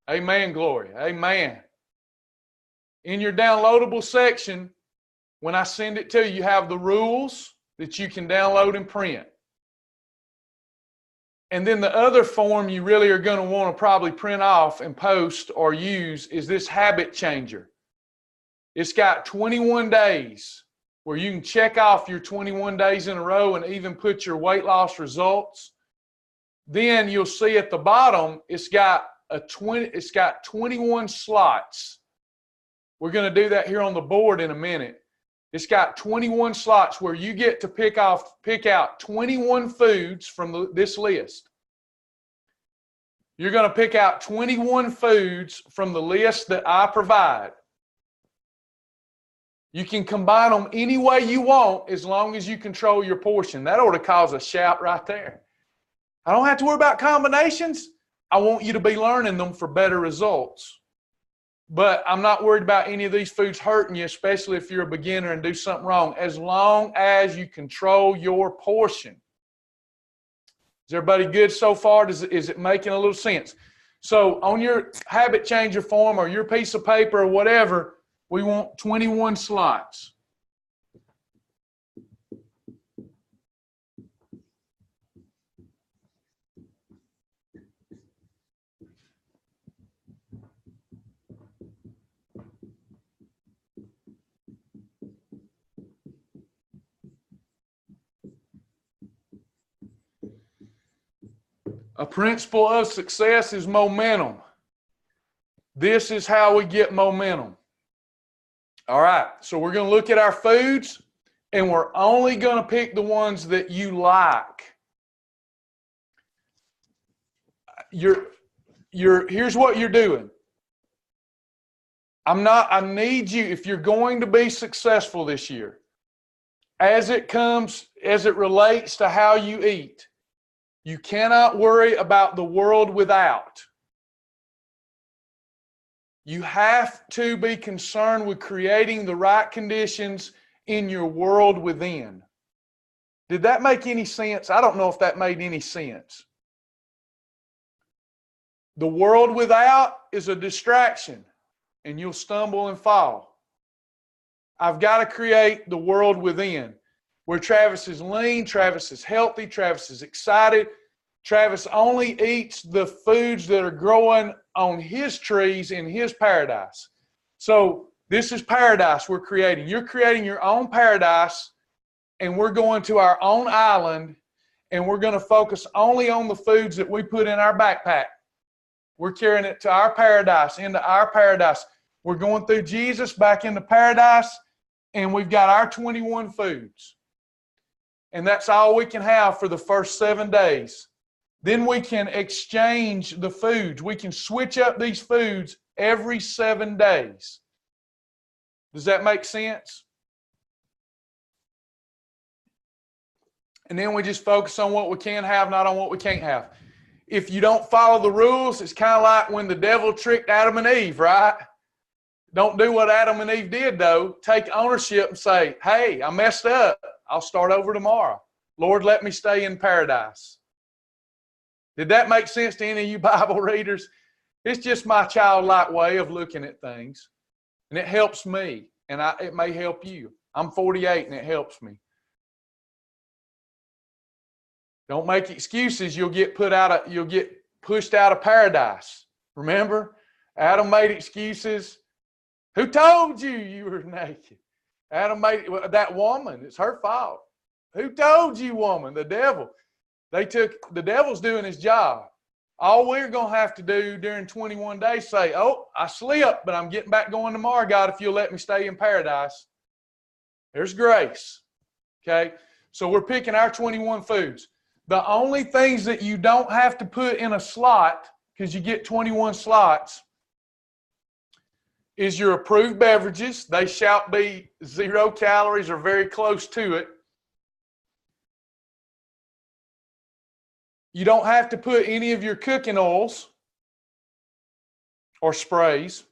amen, Gloria, amen. In your downloadable section, when I send it to you, you have the rules that you can download and print. And then the other form you really are going to want to probably print off and post or use is this habit changer. It's got 21 days where you can check off your 21 days in a row and even put your weight loss results. Then you'll see at the bottom, it's got 21 slots. We're going to do that here on the board in a minute. It's got 21 slots where you get to pick out 21 foods from this list. You're going to pick out 21 foods from the list that I provide. You can combine them any way you want as long as you control your portion. That ought to cause a shout right there. I don't have to worry about combinations. I want you to be learning them for better results. But I'm not worried about any of these foods hurting you, especially if you're a beginner and do something wrong, as long as you control your portion. Is everybody good so far? Is it making a little sense? So on your habit changer form or your piece of paper or whatever, we want 21 slots. A principle of success is momentum. This is how we get momentum. All right, so we're going to look at our foods, and we're only going to pick the ones that you like. Here's what you're doing. I need you, if you're going to be successful this year, as it relates to how you eat, you cannot worry about the world without. You have to be concerned with creating the right conditions in your world within. Did that make any sense? I don't know if that made any sense. The world without is a distraction, and you'll stumble and fall. I've got to create the world within, where Travis is lean, Travis is healthy, Travis is excited. Travis only eats the foods that are growing on his trees in his paradise. So this is paradise we're creating. You're creating your own paradise, and we're going to our own island, and we're going to focus only on the foods that we put in our backpack. We're carrying it to our paradise, into our paradise. We're going through Jesus back into paradise, and we've got our 21 foods. And that's all we can have for the first 7 days. Then we can exchange the foods. We can switch up these foods every 7 days. Does that make sense? And then we just focus on what we can have, not on what we can't have. If you don't follow the rules, it's kind of like when the devil tricked Adam and Eve, right? Don't do what Adam and Eve did, though. Take ownership and say, hey, I messed up. I'll start over tomorrow. Lord, let me stay in paradise. Did that make sense to any of you Bible readers? It's just my childlike way of looking at things. And it helps me. And it may help you. I'm 48 and it helps me. Don't make excuses. You'll get pushed out of paradise. Remember? Adam made excuses. Who told you you were naked? Adam made that woman. It's her fault. Who told you, woman? The devil. The devil's doing his job. All we're going to have to do during 21 days say, oh, I slipped, but I'm getting back going tomorrow, God, if you'll let me stay in paradise. There's grace. Okay? So we're picking our 21 foods. The only things that you don't have to put in a slot, because you get 21 slots, is your approved beverages. They shall be 0 calories or very close to it. You don't have to put any of your cooking oils or sprays.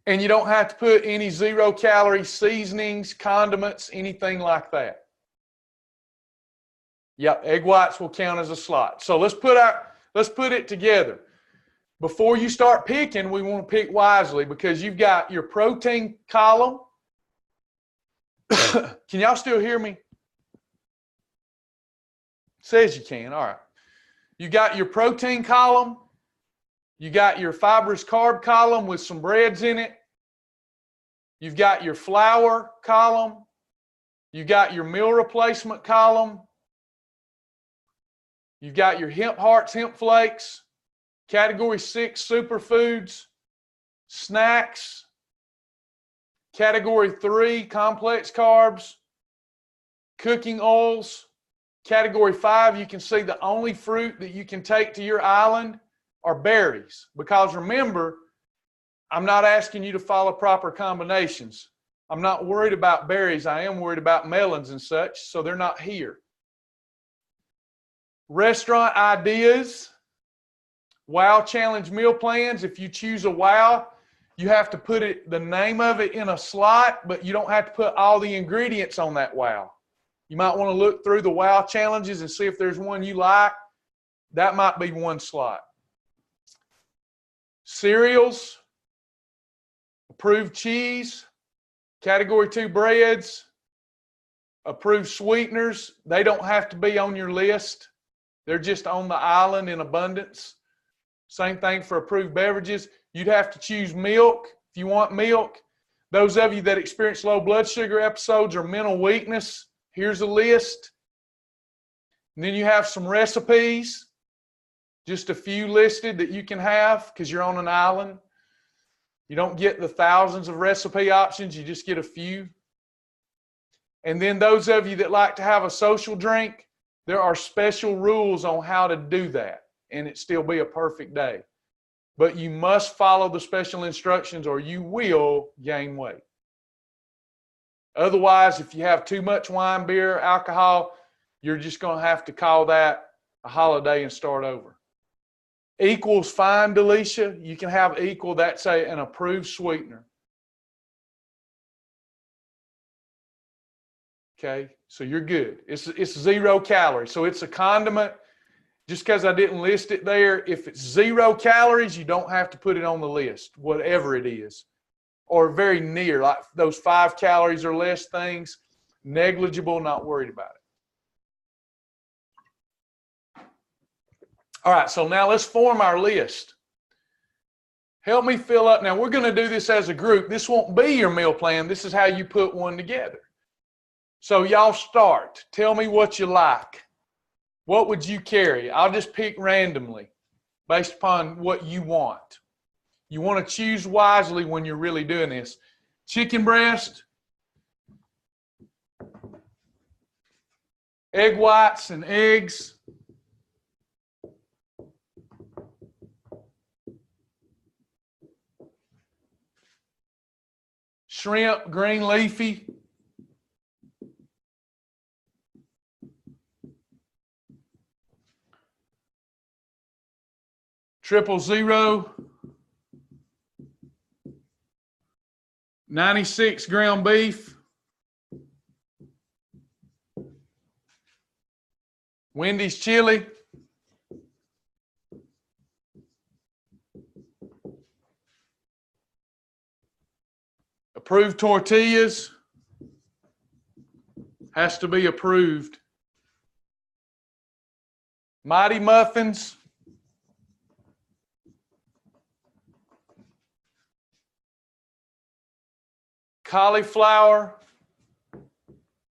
And you don't have to put any 0 calorie seasonings, condiments, anything like that. Yep, egg whites will count as a slot. So let's put it together. Before you start picking, we want to pick wisely because you've got your protein column. Can y'all still hear me? Says you can. All right. You got your protein column. You got your fibrous carb column with some breads in it. You've got your flour column. You got your meal replacement column. You've got your hemp hearts, hemp flakes, category 6 superfoods, snacks, category 3 complex carbs, cooking oils. Category 5, you can see the only fruit that you can take to your island are berries. Because remember, I'm not asking you to follow proper combinations. I'm not worried about berries. I am worried about melons and such, so they're not here. Restaurant ideas, WOW Challenge meal plans. If you choose a WOW, you have to put the name of it in a slot, but you don't have to put all the ingredients on that WOW. You might want to look through the WOW challenges and see if there's one you like. That might be one slot. Cereals, approved cheese, category 2 breads, approved sweeteners. They don't have to be on your list. They're just on the island in abundance. Same thing for approved beverages. You'd have to choose milk if you want milk. Those of you that experience low blood sugar episodes or mental weakness, here's a list. And then you have some recipes, just a few listed that you can have because you're on an island. You don't get the thousands of recipe options, you just get a few. And then those of you that like to have a social drink, there are special rules on how to do that, and it still be a perfect day. But you must follow the special instructions or you will gain weight. Otherwise, if you have too much wine, beer, alcohol, you're just going to have to call that a holiday and start over. Equals fine, Delisha. You can have equal. That's an approved sweetener. Okay, so you're good. It's 0 calories. So it's a condiment. Just because I didn't list it there, if it's 0 calories, you don't have to put it on the list, whatever it is. Or very near, like those 5 calories or less things, negligible, not worried about it. All right, so now let's form our list. Help me fill up. Now, we're going to do this as a group. This won't be your meal plan. This is how you put one together. So y'all start. Tell me what you like. What would you carry? I'll just pick randomly based upon what you want. You want to choose wisely when you're really doing this. Chicken breast, egg whites and eggs, shrimp, green leafy, triple zero, 96 ground beef, Wendy's chili, approved tortillas, has to be approved, Mighty muffins, cauliflower,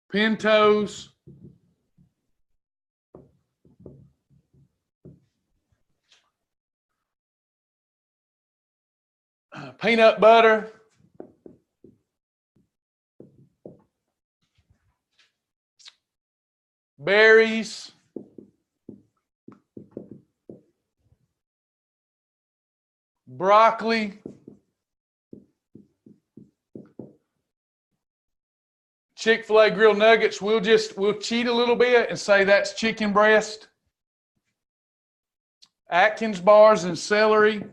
pintos, peanut butter, berries, broccoli, Chick-fil-A grilled nuggets. We'll cheat a little bit and say that's chicken breast, Atkins bars and celery,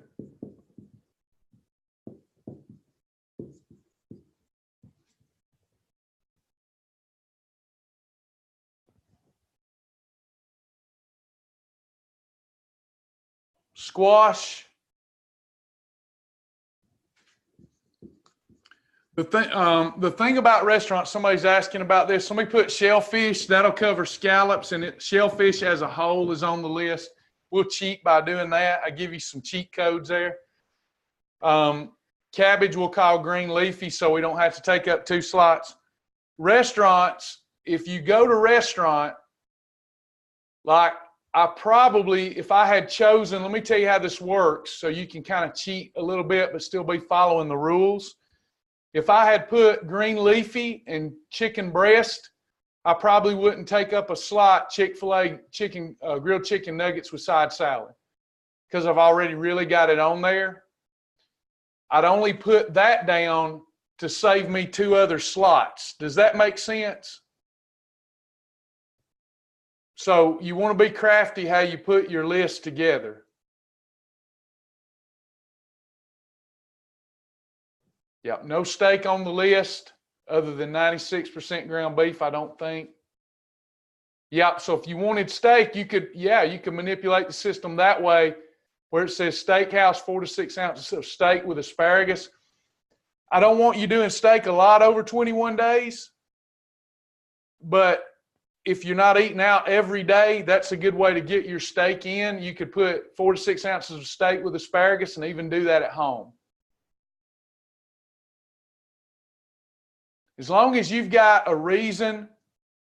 squash. The thing about restaurants, somebody's asking about this. Somebody put shellfish, that'll cover scallops, and shellfish as a whole is on the list. We'll cheat by doing that. I give you some cheat codes there. Cabbage we'll call green leafy, so we don't have to take up 2 slots. Restaurants, if you go to restaurant, like I probably, if I had chosen, let me tell you how this works so you can kind of cheat a little bit but still be following the rules. If I had put green leafy and chicken breast, I probably wouldn't take up a slot Chick-fil-A grilled chicken nuggets with side salad because I've already really got it on there. I'd only put that down to save me 2 other slots. Does that make sense? So you want to be crafty how you put your list together. Yep, no steak on the list other than 96% ground beef, I don't think. Yep, so if you wanted steak, you could manipulate the system that way where it says steakhouse, 4 to 6 ounces of steak with asparagus. I don't want you doing steak a lot over 21 days, but if you're not eating out every day, that's a good way to get your steak in. You could put 4 to 6 ounces of steak with asparagus and even do that at home. As long as you've got a reason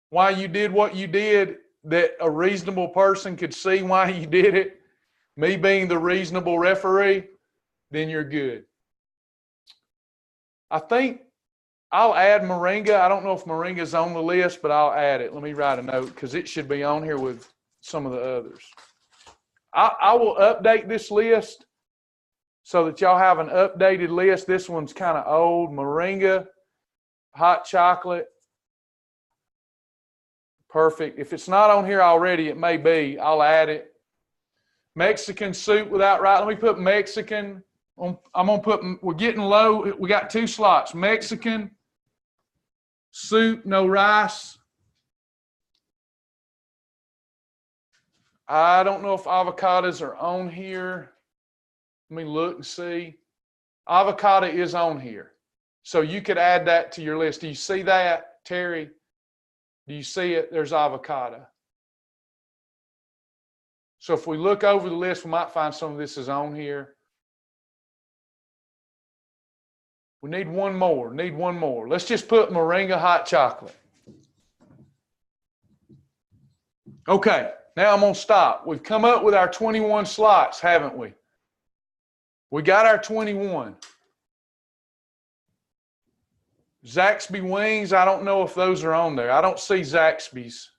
why you did what you did, that a reasonable person could see why you did it, me being the reasonable referee, then you're good. I think I'll add moringa. I don't know if moringa's on the list, but I'll add it. Let me write a note because it should be on here with some of the others. I will update this list so that y'all have an updated list. This one's kind of old. Moringa, hot chocolate. Perfect. If it's not on here already, it may be. I'll add it. Mexican soup without rice. Let me put Mexican. I'm going to put, we're getting low. We got 2 slots. Mexican soup, no rice. I don't know if avocados are on here. Let me look and see. Avocado is on here. So you could add that to your list. Do you see that, Terry? Do you see it? There's avocado. So if we look over the list, we might find some of this is on here. We need one more. Let's just put moringa hot chocolate. Okay, now I'm going to stop. We've come up with our 21 slots, haven't we? We got our 21. Zaxby wings, I don't know if those are on there. I don't see Zaxby's.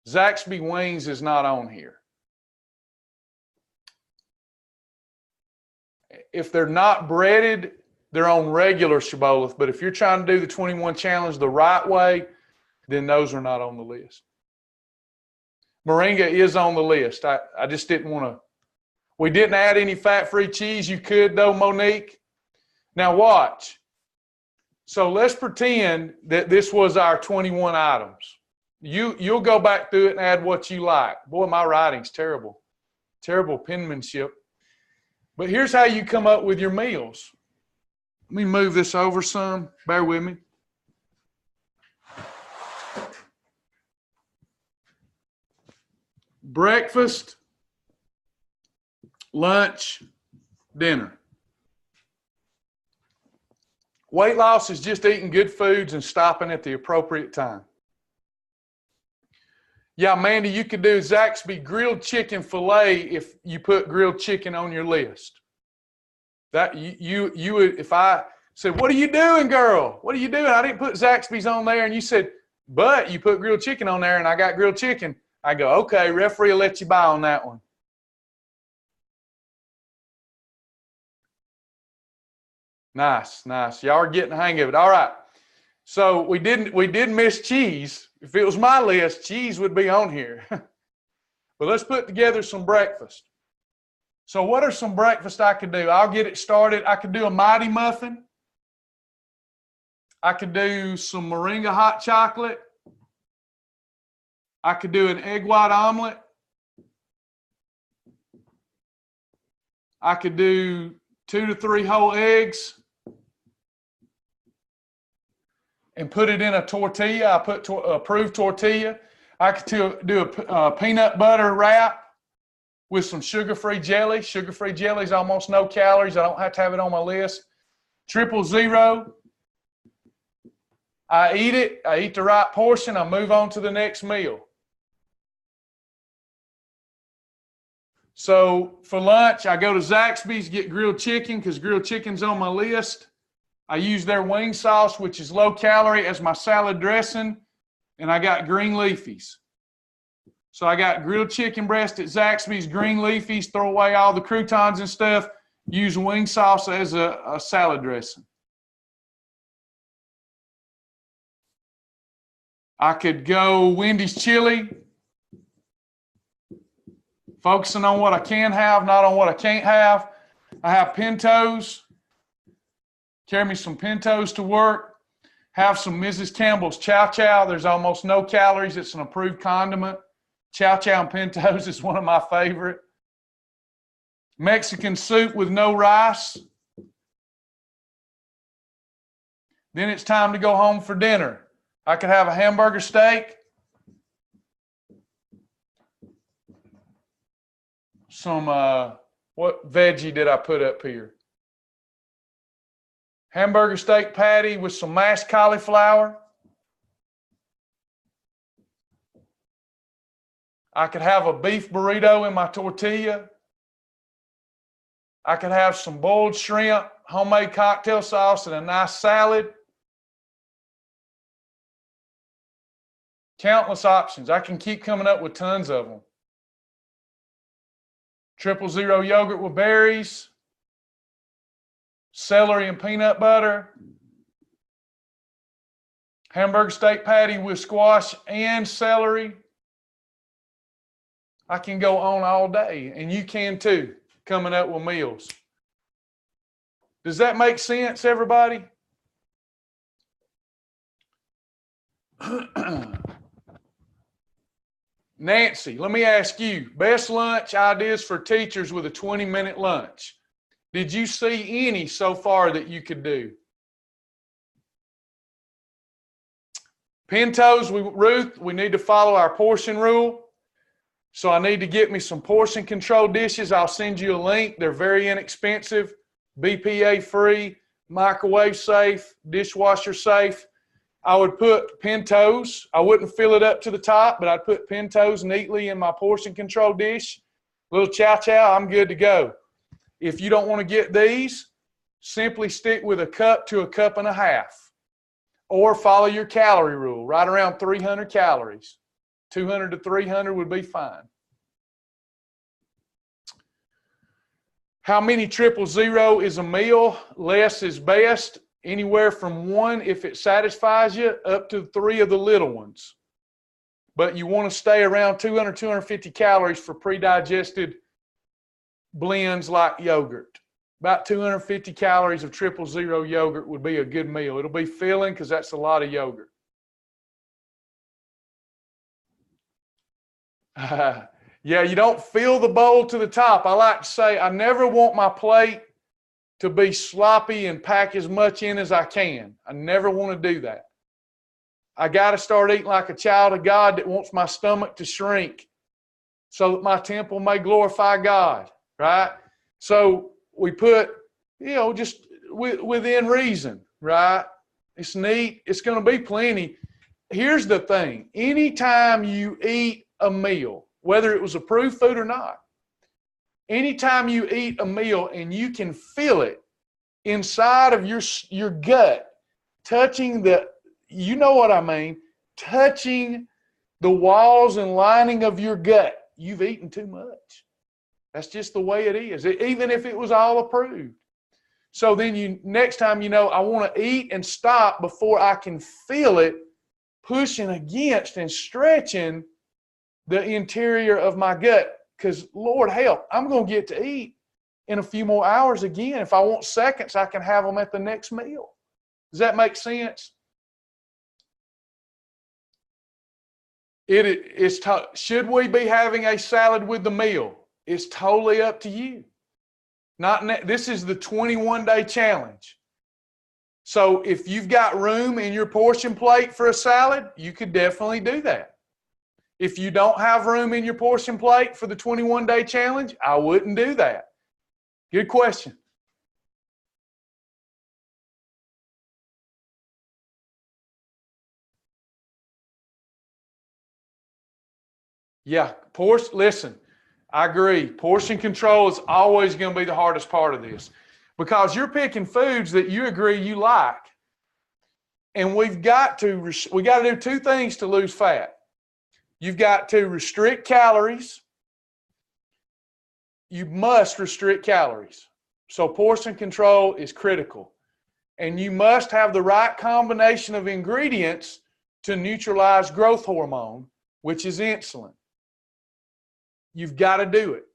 Zaxby wings is not on here. If they're not breaded, they're on regular shibboleth. But if you're trying to do the 21 challenge the right way, then those are not on the list. Moringa is on the list. I just didn't want to. We didn't add any fat-free cheese. You could, though, Monique. Now, watch. So let's pretend that this was our 21 items. You'll go back through it and add what you like. Boy, my writing's terrible. Terrible penmanship. But here's how you come up with your meals. Let me move this over some. Bear with me. Breakfast, lunch, dinner. Weight loss is just eating good foods and stopping at the appropriate time. Yeah, Mandy, you could do Zaxby grilled chicken filet if you put grilled chicken on your list. That you would, if I said, "What are you doing, girl? What are you doing?" I didn't put Zaxby's on there, and you said, "But you put grilled chicken on there," and I got grilled chicken. I go, "Okay, referee will let you buy on that one." Nice, nice. Y'all are getting the hang of it. All right. So we did miss cheese. If it was my list, cheese would be on here. But let's put together some breakfast. So what are some breakfast I could do? I'll get it started. I could do a Mighty Muffin. I could do some Moringa hot chocolate. I could do an egg white omelet. I could do 2 to 3 whole eggs and put it in a tortilla. I put approved tortilla. I could do a peanut butter wrap with some sugar-free jelly. Sugar-free jelly is almost no calories. I don't have to have it on my list. 000. I eat it. I eat the right portion. I move on to the next meal. So for lunch, I go to Zaxby's, get grilled chicken because grilled chicken's on my list. I use their wing sauce, which is low calorie, as my salad dressing, and I got green leafies. So I got grilled chicken breast at Zaxby's, green leafies, throw away all the croutons and stuff, use wing sauce as a salad dressing. I could go Wendy's chili, focusing on what I can have, not on what I can't have. I have Pintos. Carry me some Pintos to work. Have some Mrs. Campbell's Chow Chow. There's almost no calories. It's an approved condiment. Chow Chow and Pintos is one of my favorite. Mexican soup with no rice. Then it's time to go home for dinner. I could have a hamburger steak. Some, what veggie did I put up here? Hamburger steak patty with some mashed cauliflower. I could have a beef burrito in my tortilla. I could have some boiled shrimp, homemade cocktail sauce, and a nice salad. Countless options. I can keep coming up with tons of them. 000 yogurt with berries, celery and peanut butter, hamburger steak patty with squash and celery. I can go on all day, and you can too, coming up with meals. Does that make sense, everybody? Nancy, let me ask you, best lunch ideas for teachers with a 20-minute lunch. Did you see any so far that you could do? Pintos, Ruth, we need to follow our portion rule. So I need to get me some portion control dishes. I'll send you a link. They're very inexpensive, BPA free, microwave safe, dishwasher safe. I would put Pintos. I wouldn't fill it up to the top, but I'd put Pintos neatly in my portion control dish. A little chow chow, I'm good to go. If you don't want to get these, simply stick with a cup to a cup and a half. Or follow your calorie rule, right around 300 calories. 200 to 300 would be fine. How many 000 is a meal? Less is best. Anywhere from 1, if it satisfies you, up to 3 of the little ones. But you want to stay around 200, 250 calories for pre-digested blends like yogurt. About 250 calories of 000 yogurt would be a good meal. It'll be filling because that's a lot of yogurt. Yeah, you don't fill the bowl to the top. I like to say I never want my plate to be sloppy and pack as much in as I can. I never want to do that. I got to start eating like a child of God that wants my stomach to shrink so that my temple may glorify God, right? So we put, just within reason, right? It's neat. It's going to be plenty. Here's the thing. Anytime you eat a meal, whether it was approved food or not, anytime you eat a meal and you can feel it inside of your gut, touching you know what I mean, touching the walls and lining of your gut, you've eaten too much. That's just the way it is, even if it was all approved. So then next time I want to eat and stop before I can feel it pushing against and stretching the interior of my gut. Because Lord help, I'm going to get to eat in a few more hours again. If I want seconds, I can have them at the next meal. Does that make sense? Should we be having a salad with the meal? It's totally up to you. This is the 21-day challenge. So if you've got room in your portion plate for a salad, you could definitely do that. If you don't have room in your portion plate for the 21-day challenge, I wouldn't do that. Good question. Yeah, listen, I agree. Portion control is always going to be the hardest part of this because you're picking foods that you agree you like. And we got to do 2 things to lose fat. You've got to restrict calories. You must restrict calories. So portion control is critical. And you must have the right combination of ingredients to neutralize growth hormone, which is insulin. You've got to do it.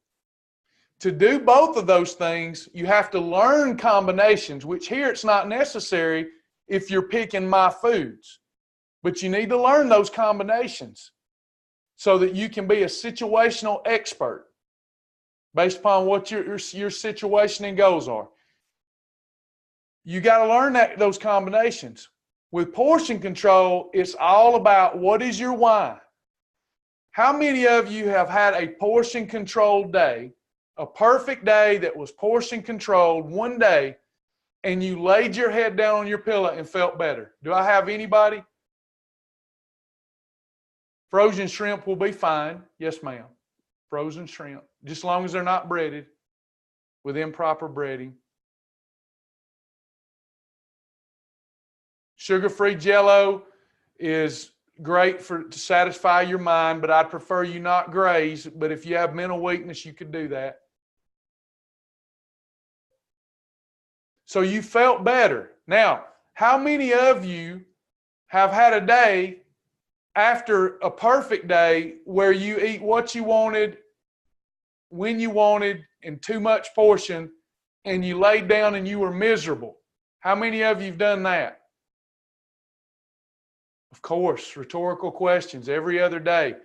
To do both of those things, you have to learn combinations, which here it's not necessary if you're picking my foods. But you need to learn those combinations so that you can be a situational expert based upon what your situation and goals are. You got to learn those combinations. With portion control, it's all about what is your why. How many of you have had a portion controlled day, a perfect day that was portion controlled one day, and you laid your head down on your pillow and felt better? Do I have anybody? Frozen shrimp will be fine. Yes, ma'am. Frozen shrimp, just as long as they're not breaded with improper breading. Sugar-free Jell-O is great to satisfy your mind, but I'd prefer you not graze. But if you have mental weakness, you could do that. So you felt better. Now, how many of you have had a day after a perfect day where you eat what you wanted, when you wanted, in too much portion, and you laid down and you were miserable? How many of you have done that? Of course, rhetorical questions every other day.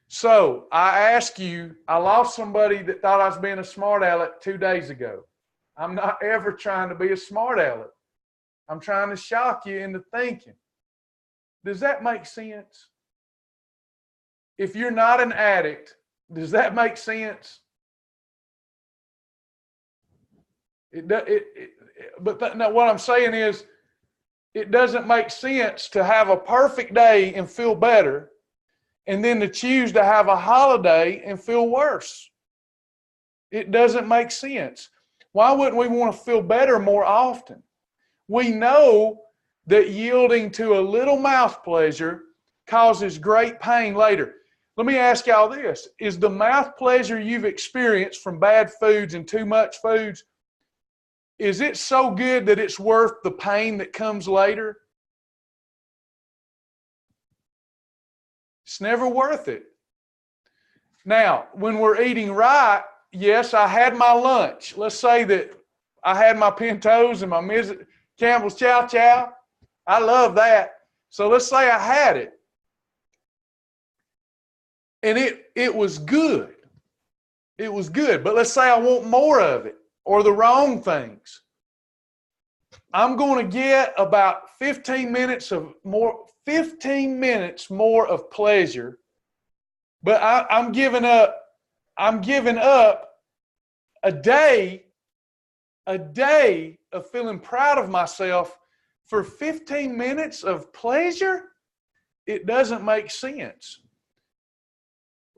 So I ask you, I lost somebody that thought I was being a smart aleck 2 days ago. I'm not ever trying to be a smart aleck. I'm trying to shock you into thinking. Does that make sense? If you're not an addict, does that make sense? But what I'm saying is, it doesn't make sense to have a perfect day and feel better, and then to choose to have a holiday and feel worse. It doesn't make sense. Why wouldn't we want to feel better more often? We know that yielding to a little mouth pleasure causes great pain later. Let me ask y'all this. Is the mouth pleasure you've experienced from bad foods and too much foods, is it so good that it's worth the pain that comes later? It's never worth it. Now, when we're eating right, yes, I had my lunch. Let's say that I had my pintos and my Campbell's Chow Chow. I love that. So let's say I had it. And it was good. It was good. But let's say I want more of it or the wrong things. I'm going to get about 15 minutes more of pleasure. But I'm giving up a day of feeling proud of myself for 15 minutes of pleasure. It doesn't make sense.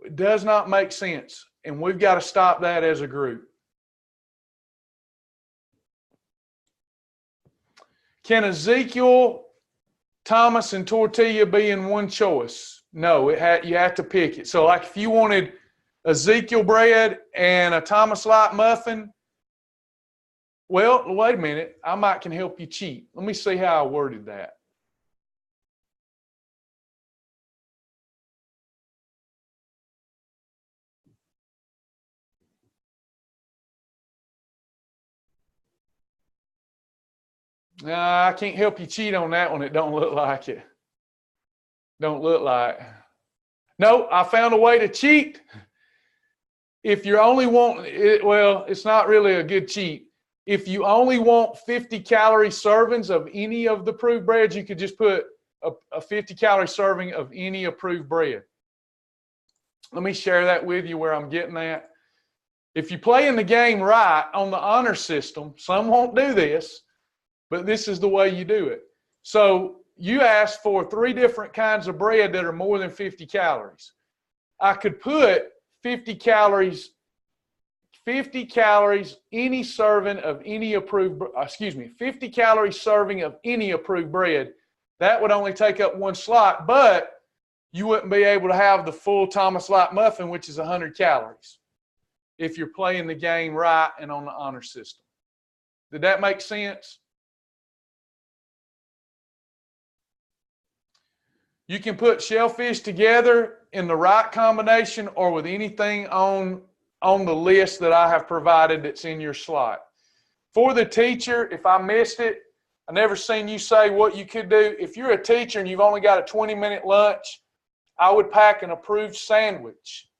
It does not make sense. And we've got to stop that as a group. Can Ezekiel, Thomas, and tortilla be in one choice? No, you have to pick it. So like if you wanted Ezekiel bread and a Thomas Light muffin, well, wait a minute. I might can help you cheat. Let me see how I worded that. I can't help you cheat on that one. It don't look like it. Don't look like. No, I found a way to cheat. If you only want it, well, it's not really a good cheat. If you only want 50 calorie servings of any of the approved breads, you could just put a 50 calorie serving of any approved bread. Let me share that with you where I'm getting at. If you play in the game right on the honor system, some won't do this, but this is the way you do it. So you asked for 3 different kinds of bread that are more than 50 calories. I could put 50 calories, any serving of any approved, 50 calorie serving of any approved bread. That would only take up 1 slot, but you wouldn't be able to have the full Thomas Light muffin, which is 100 calories, if you're playing the game right and on the honor system. Did that make sense? You can put shellfish together in the right combination or with anything on the list that I have provided that's in your slot. For the teacher, if I missed it, I never seen you say what you could do. If you're a teacher and you've only got a 20-minute lunch, I would pack an approved sandwich.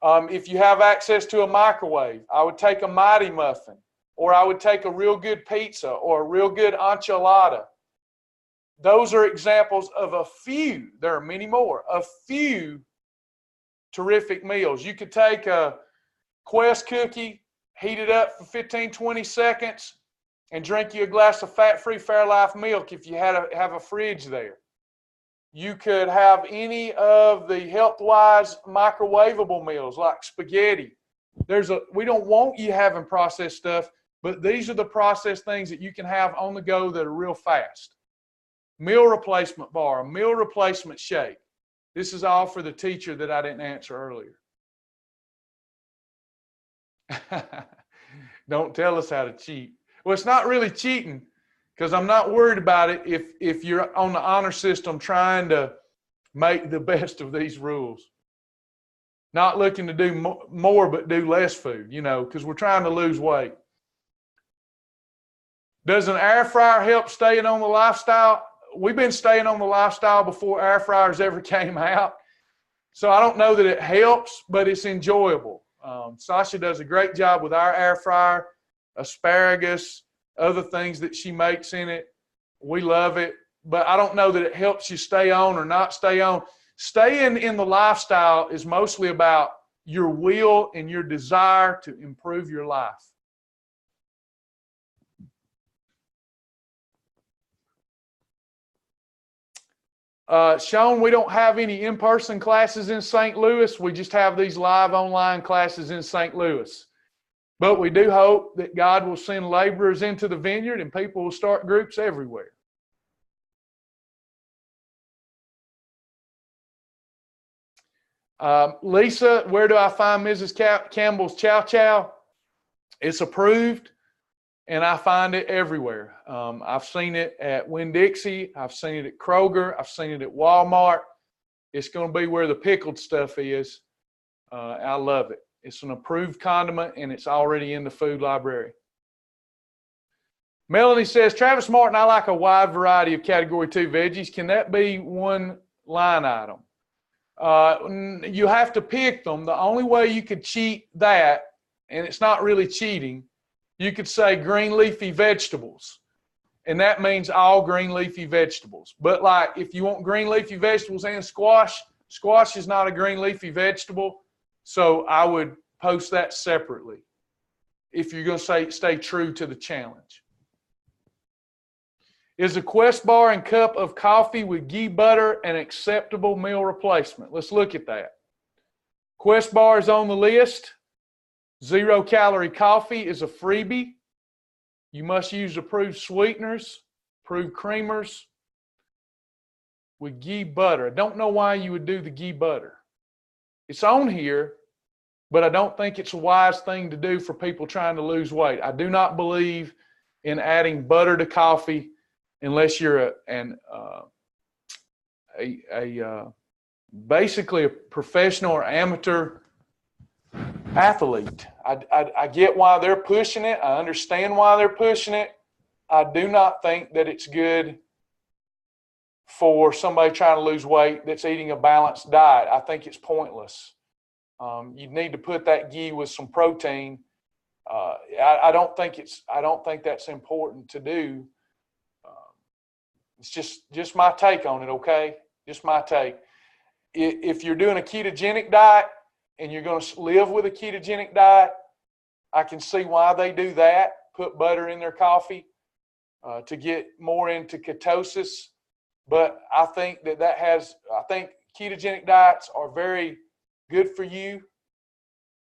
If you have access to a microwave, I would take a Mighty Muffin, or I would take a real good pizza or a real good enchilada. Those are examples of a few, there are many more, a few terrific meals. You could take a Quest cookie, heat it up for 15, 20 seconds, and drink you a glass of fat-free Fairlife milk if you have a fridge there. You could have any of the health-wise microwavable meals like spaghetti. We don't want you having processed stuff, but these are the processed things that you can have on the go that are real fast. Meal replacement bar, a meal replacement shake. This is all for the teacher that I didn't answer earlier. Don't tell us how to cheat. Well, it's not really cheating because I'm not worried about it if you're on the honor system trying to make the best of these rules. Not looking to do more but do less food, because we're trying to lose weight. Does an air fryer help staying on the lifestyle? We've been staying on the lifestyle before air fryers ever came out. So I don't know that it helps, but it's enjoyable. Sasha does a great job with our air fryer, asparagus, other things that she makes in it. We love it, but I don't know that it helps you stay on or not stay on. Staying in the lifestyle is mostly about your will and your desire to improve your life. Sean, we don't have any in-person classes in St. Louis. We just have these live online classes in St. Louis. But we do hope that God will send laborers into the vineyard and people will start groups everywhere. Lisa, where do I find Mrs. Campbell's Chow Chow? It's approved, and I find it everywhere. I've seen it at Winn-Dixie. I've seen it at Kroger. I've seen it at Walmart. It's going to be where the pickled stuff is. I love it. It's an approved condiment, and it's already in the food library. Melanie says, Travis Martin, I like a wide variety of Category 2 veggies. Can that be one line item? You have to pick them. The only way you could cheat that, and it's not really cheating, you could say green leafy vegetables. And that means all green leafy vegetables. But like if you want green leafy vegetables and squash, squash is not a green leafy vegetable. So I would post that separately if you're going to stay true to the challenge. Is a Quest bar and cup of coffee with ghee butter an acceptable meal replacement? Let's look at that. Quest bar is on the list. 0-calorie coffee is a freebie. You must use approved sweeteners, approved creamers with ghee butter. I don't know why you would do the ghee butter. It's on here, but I don't think it's a wise thing to do for people trying to lose weight. I do not believe in adding butter to coffee unless you're basically a professional or amateur athlete. I get why they're pushing it. I understand why they're pushing it. I do not think that it's good for somebody trying to lose weight that's eating a balanced diet. I think it's pointless. You need to put that ghee with some protein. I don't think that's important to do. It's just my take on it, okay? Just my take. If you're doing a ketogenic diet and you're going to live with a ketogenic diet, I can see why they do that, put butter in their coffee to get more into ketosis. But I think I think ketogenic diets are very good for you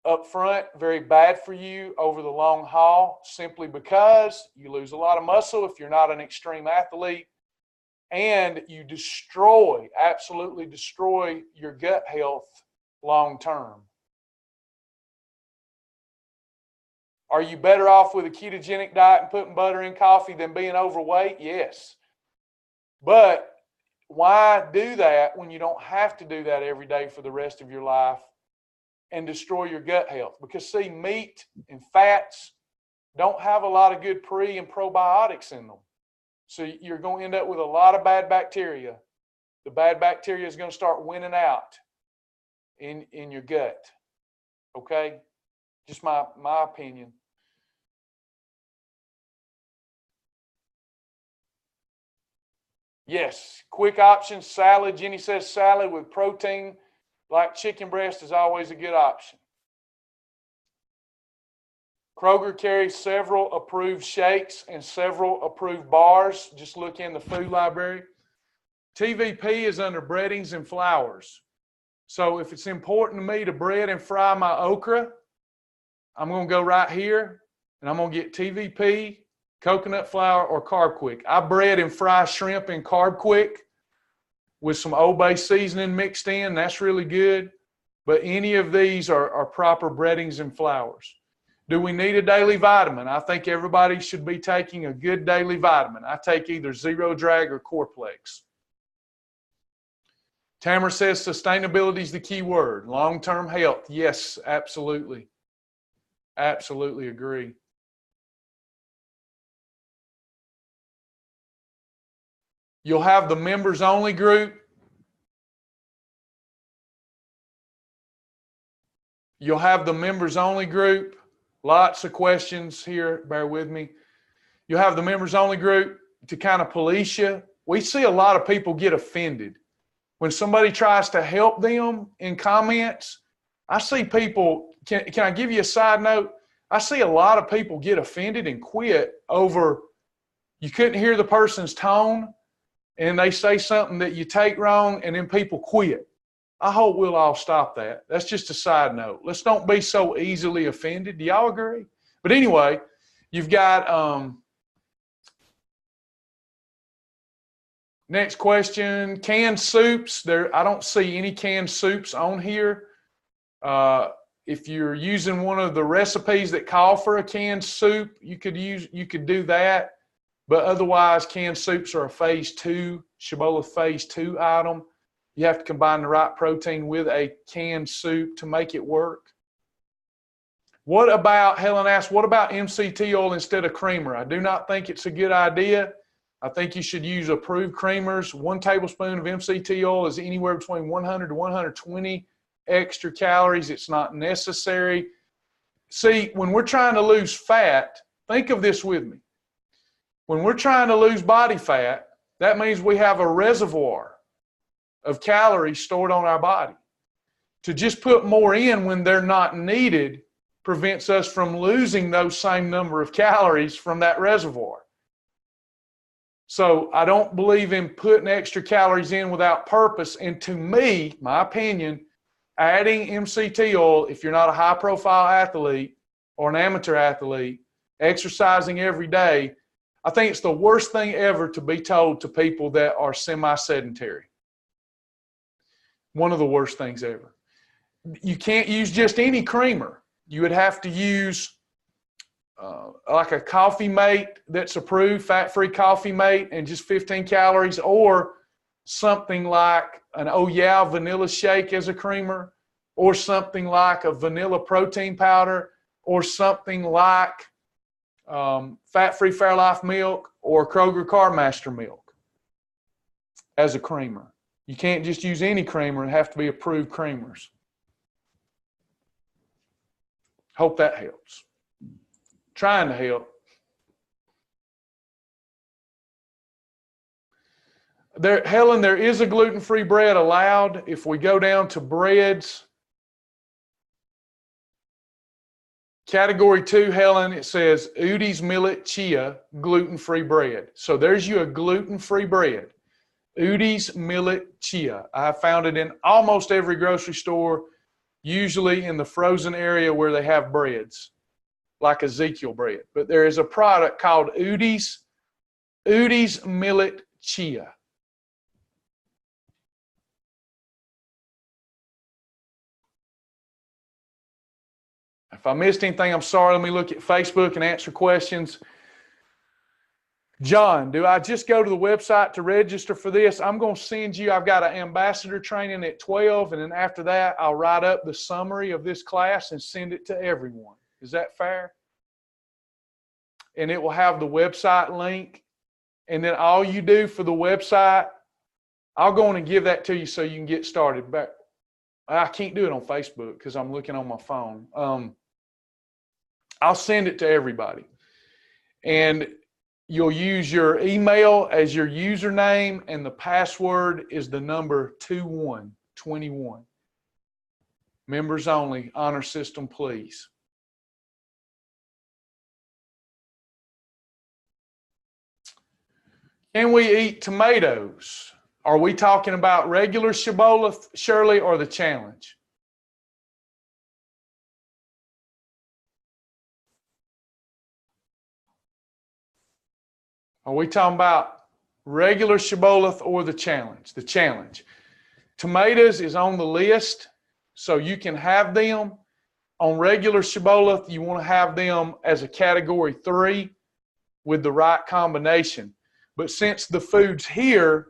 up front, very bad for you over the long haul, simply because you lose a lot of muscle if you're not an extreme athlete, and you absolutely destroy your gut health long term. Are you better off with a ketogenic diet and putting butter in coffee than being overweight? Yes. But why do that when you don't have to do that every day for the rest of your life and destroy your gut health? Because see, meat and fats don't have a lot of good pre and probiotics in them. So you're going to end up with a lot of bad bacteria. The bad bacteria is going to start winning out in your gut. Okay? Just my opinion. Yes, quick options, salad. Jenny says salad with protein like chicken breast is always a good option. Kroger carries several approved shakes and several approved bars. Just look in the food library. TVP is under breadings and flours. So if it's important to me to bread and fry my okra, I'm going to go right here and I'm going to get TVP, coconut flour, or Carb Quick. I bread and fry shrimp in Carb Quick with some Old Bay seasoning mixed in. That's really good. But any of these are proper breadings and flours. Do we need a daily vitamin? I think everybody should be taking a good daily vitamin. I take either Zero Drag or Coreplex. Tamara says sustainability is the key word. Long-term health. Yes, absolutely. Absolutely agree. You'll have the members only group. You'll have the members only group. Lots of questions here. Bear with me. You'll have the members only group to kind of police you. We see a lot of people get offended when somebody tries to help them in comments. I see people, can I give you a side note? I see a lot of people get offended and quit over, you couldn't hear the person's tone and they say something that you take wrong and then people quit. I hope we'll all stop that. That's just a side note. Let's don't be so easily offended. Do y'all agree? But anyway, you've got next question, canned soups. I don't see any canned soups on here. If you're using one of the recipes that call for a canned soup, you could do that. But otherwise, canned soups are a phase 2, Shibboleth phase 2 item. You have to combine the right protein with a canned soup to make it work. What about, Helen asked, what about MCT oil instead of creamer? I do not think it's a good idea. I think you should use approved creamers. 1 tablespoon of MCT oil is anywhere between 100 to 120 extra calories. It's not necessary. See, when we're trying to lose fat, think of this with me. When we're trying to lose body fat, that means we have a reservoir of calories stored on our body. To just put more in when they're not needed prevents us from losing those same number of calories from that reservoir. So I don't believe in putting extra calories in without purpose. And to me, my opinion, adding MCT oil, if you're not a high-profile athlete or an amateur athlete, exercising every day, I think it's the worst thing ever to be told to people that are semi-sedentary. One of the worst things ever. You can't use just any creamer. You would have to use like a Coffee Mate that's approved, fat-free Coffee Mate, and just 15 calories, or something like an Oh Yeah vanilla shake as a creamer, or something like a vanilla protein powder, or something like fat-free Fairlife milk or Kroger Carbmaster milk as a creamer. You can't just use any creamer. It have to be approved creamers. Hope that helps. Trying to help. Helen, there is a gluten-free bread allowed. If we go down to breads, category 2, Helen, it says Udi's Millet Chia gluten-free bread. So there's you a gluten-free bread. Udi's Millet Chia. I found it in almost every grocery store, usually in the frozen area where they have breads, like Ezekiel bread. But there is a product called Udi's Millet Chia. If I missed anything, I'm sorry. Let me look at Facebook and answer questions. John, do I just go to the website to register for this? I'm going to send you, I've got an ambassador training at 12, and then after that, I'll write up the summary of this class and send it to everyone. Is that fair? And it will have the website link. And then all you do for the website, I'll go on and give that to you so you can get started. But I can't do it on Facebook because I'm looking on my phone. I'll send it to everybody. And you'll use your email as your username, and the password is the number 2121. Members only, honor system, please. Can we eat tomatoes? Are we talking about regular Shibboleth, Shirley, or the challenge? Are we talking about regular Shibboleth or the challenge? The challenge. Tomatoes is on the list, so you can have them. On regular Shibboleth, you want to have them as a category 3 with the right combination. But since the foods here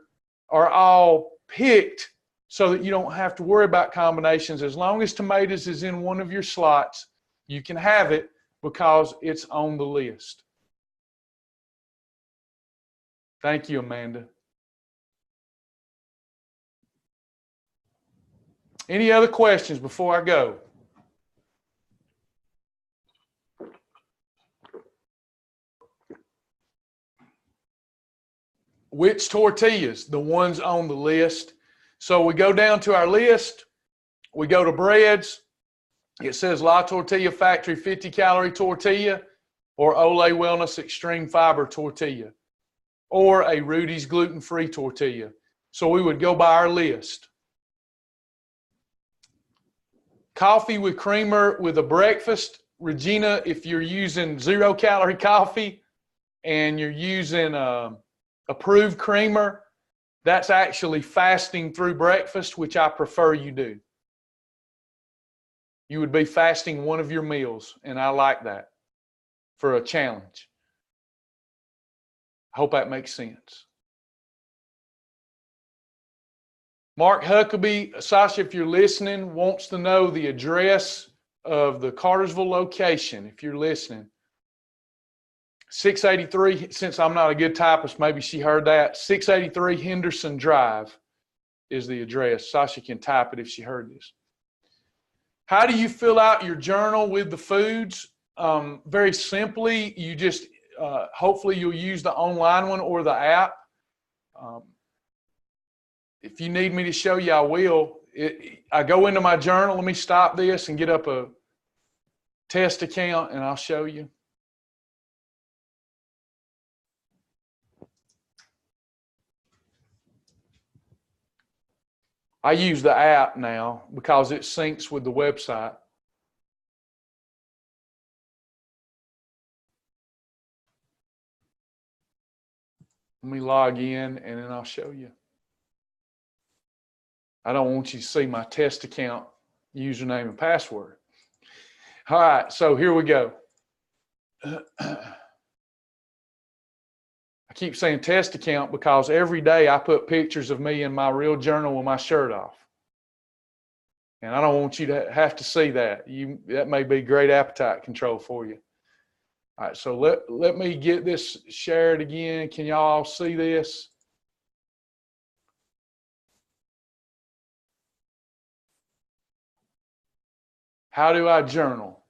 are all picked so that you don't have to worry about combinations, as long as tomatoes is in one of your slots, you can have it because it's on the list. Thank you, Amanda. Any other questions before I go? Which tortillas? The ones on the list. So we go down to our list. We go to breads. It says La Tortilla Factory 50-calorie tortilla, or Olay Wellness Extreme Fiber tortilla, or a Rudy's gluten-free tortilla. So we would go by our list. coffee with creamer with a breakfast. Regina, if you're using 0-calorie coffee and you're using approved creamer, that's actually fasting through breakfast, which I prefer you do. You would be fasting one of your meals, and I like that for a challenge. I hope that makes sense. Mark Huckabee, Sasha, if you're listening, wants to know the address of the Cartersville location, if you're listening. 683, since I'm not a good typist, maybe she heard that. 683 Henderson Drive is the address. Sasha can type it if she heard this. How do you fill out your journal with the foods? Very simply, you just, hopefully you'll use the online one or the app. If you need me to show you, I will. I go into my journal. Let me stop this and get up a test account, and I'll show you. I use the app now because it syncs with the website. Let me log in, and then I'll show you. I don't want you to see my test account username and password. All right, so here we go. I keep saying test account because every day I put pictures of me in my real journal with my shirt off. And I don't want you to have to see that. That may be great appetite control for you. All right, so let me get this shared again. Can y'all see this? How do I journal?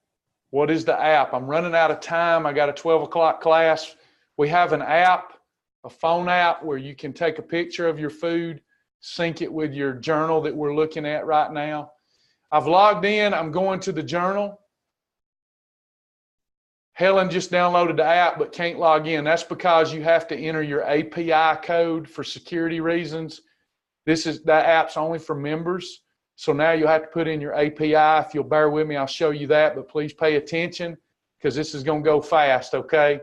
What is the app? I'm running out of time. I got a 12 o'clock class. We have an app, a phone app, where you can take a picture of your food, sync it with your journal that we're looking at right now. I've logged in. I'm going to the journal. Helen just downloaded the app but can't log in. That's because you have to enter your API code for security reasons. That app's only for members. So now you'll have to put in your API. If you'll bear with me, I'll show you that, but please pay attention because this is going to go fast, okay?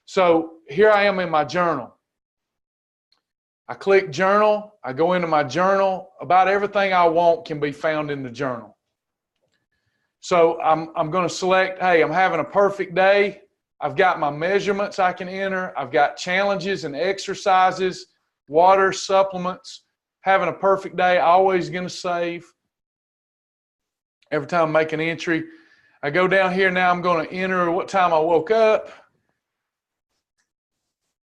So here I am in my journal. I click journal. I go into my journal. About everything I want can be found in the journal. So I'm going to select, hey, I'm having a perfect day. I've got my measurements I can enter. I've got challenges and exercises, water, supplements. Having a perfect day, always going to save. Every time I make an entry, I go down here now, I'm going to enter what time I woke up.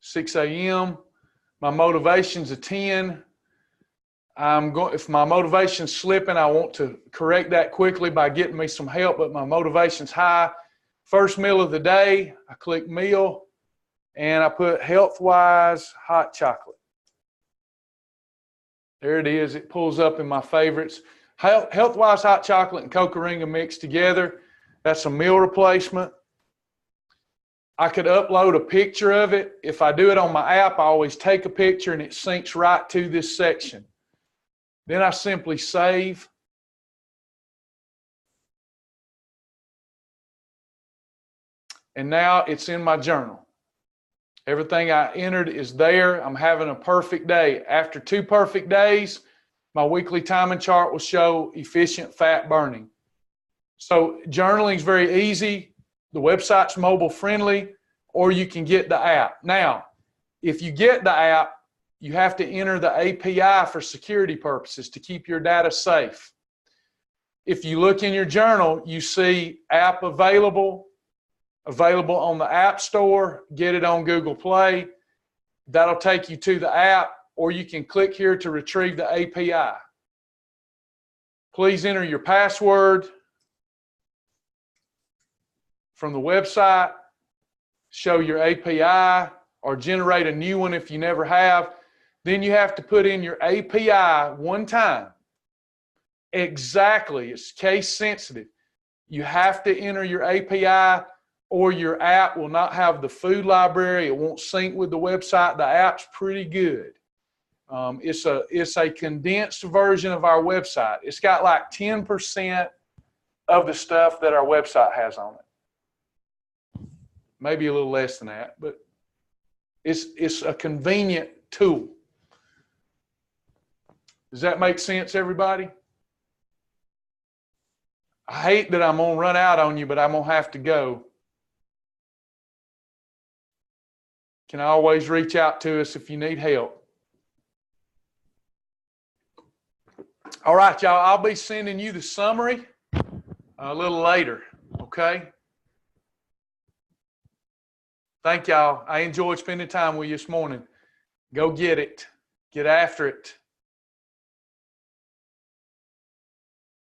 6 a.m. My motivation's a 10. If my motivation's slipping, I want to correct that quickly by getting me some help, but my motivation's high. First meal of the day, I click meal, and I put Healthwise hot chocolate. There it is. It pulls up in my favorites. Healthwise hot chocolate and Coca-Ringa mixed together. That's a meal replacement. I could upload a picture of it. If I do it on my app, I always take a picture and it syncs right to this section. Then I simply save. And now it's in my journal. Everything I entered is there. I'm having a perfect day. After 2 perfect days, my weekly timing chart will show efficient fat burning. So journaling is very easy. The website's mobile friendly, or you can get the app. Now, if you get the app, you have to enter the API for security purposes to keep your data safe. If you look in your journal, you see app available on the App Store, get it on Google Play. That'll take you to the app, or you can click here to retrieve the API. Please enter your password from the website, show your API, or generate a new one if you never have. Then you have to put in your API one time. Exactly, it's case sensitive. You have to enter your API, or your app will not have the food library. It won't sync with the website. The app's pretty good. It's a condensed version of our website. It's got like 10% of the stuff that our website has on it. Maybe a little less than that, but it's a convenient tool. Does that make sense, everybody? I hate that I'm going to run out on you, but I'm going to have to go. You can always reach out to us if you need help. All right, y'all, I'll be sending you the summary a little later, okay? Thank y'all. I enjoyed spending time with you this morning. Go get it. Get after it.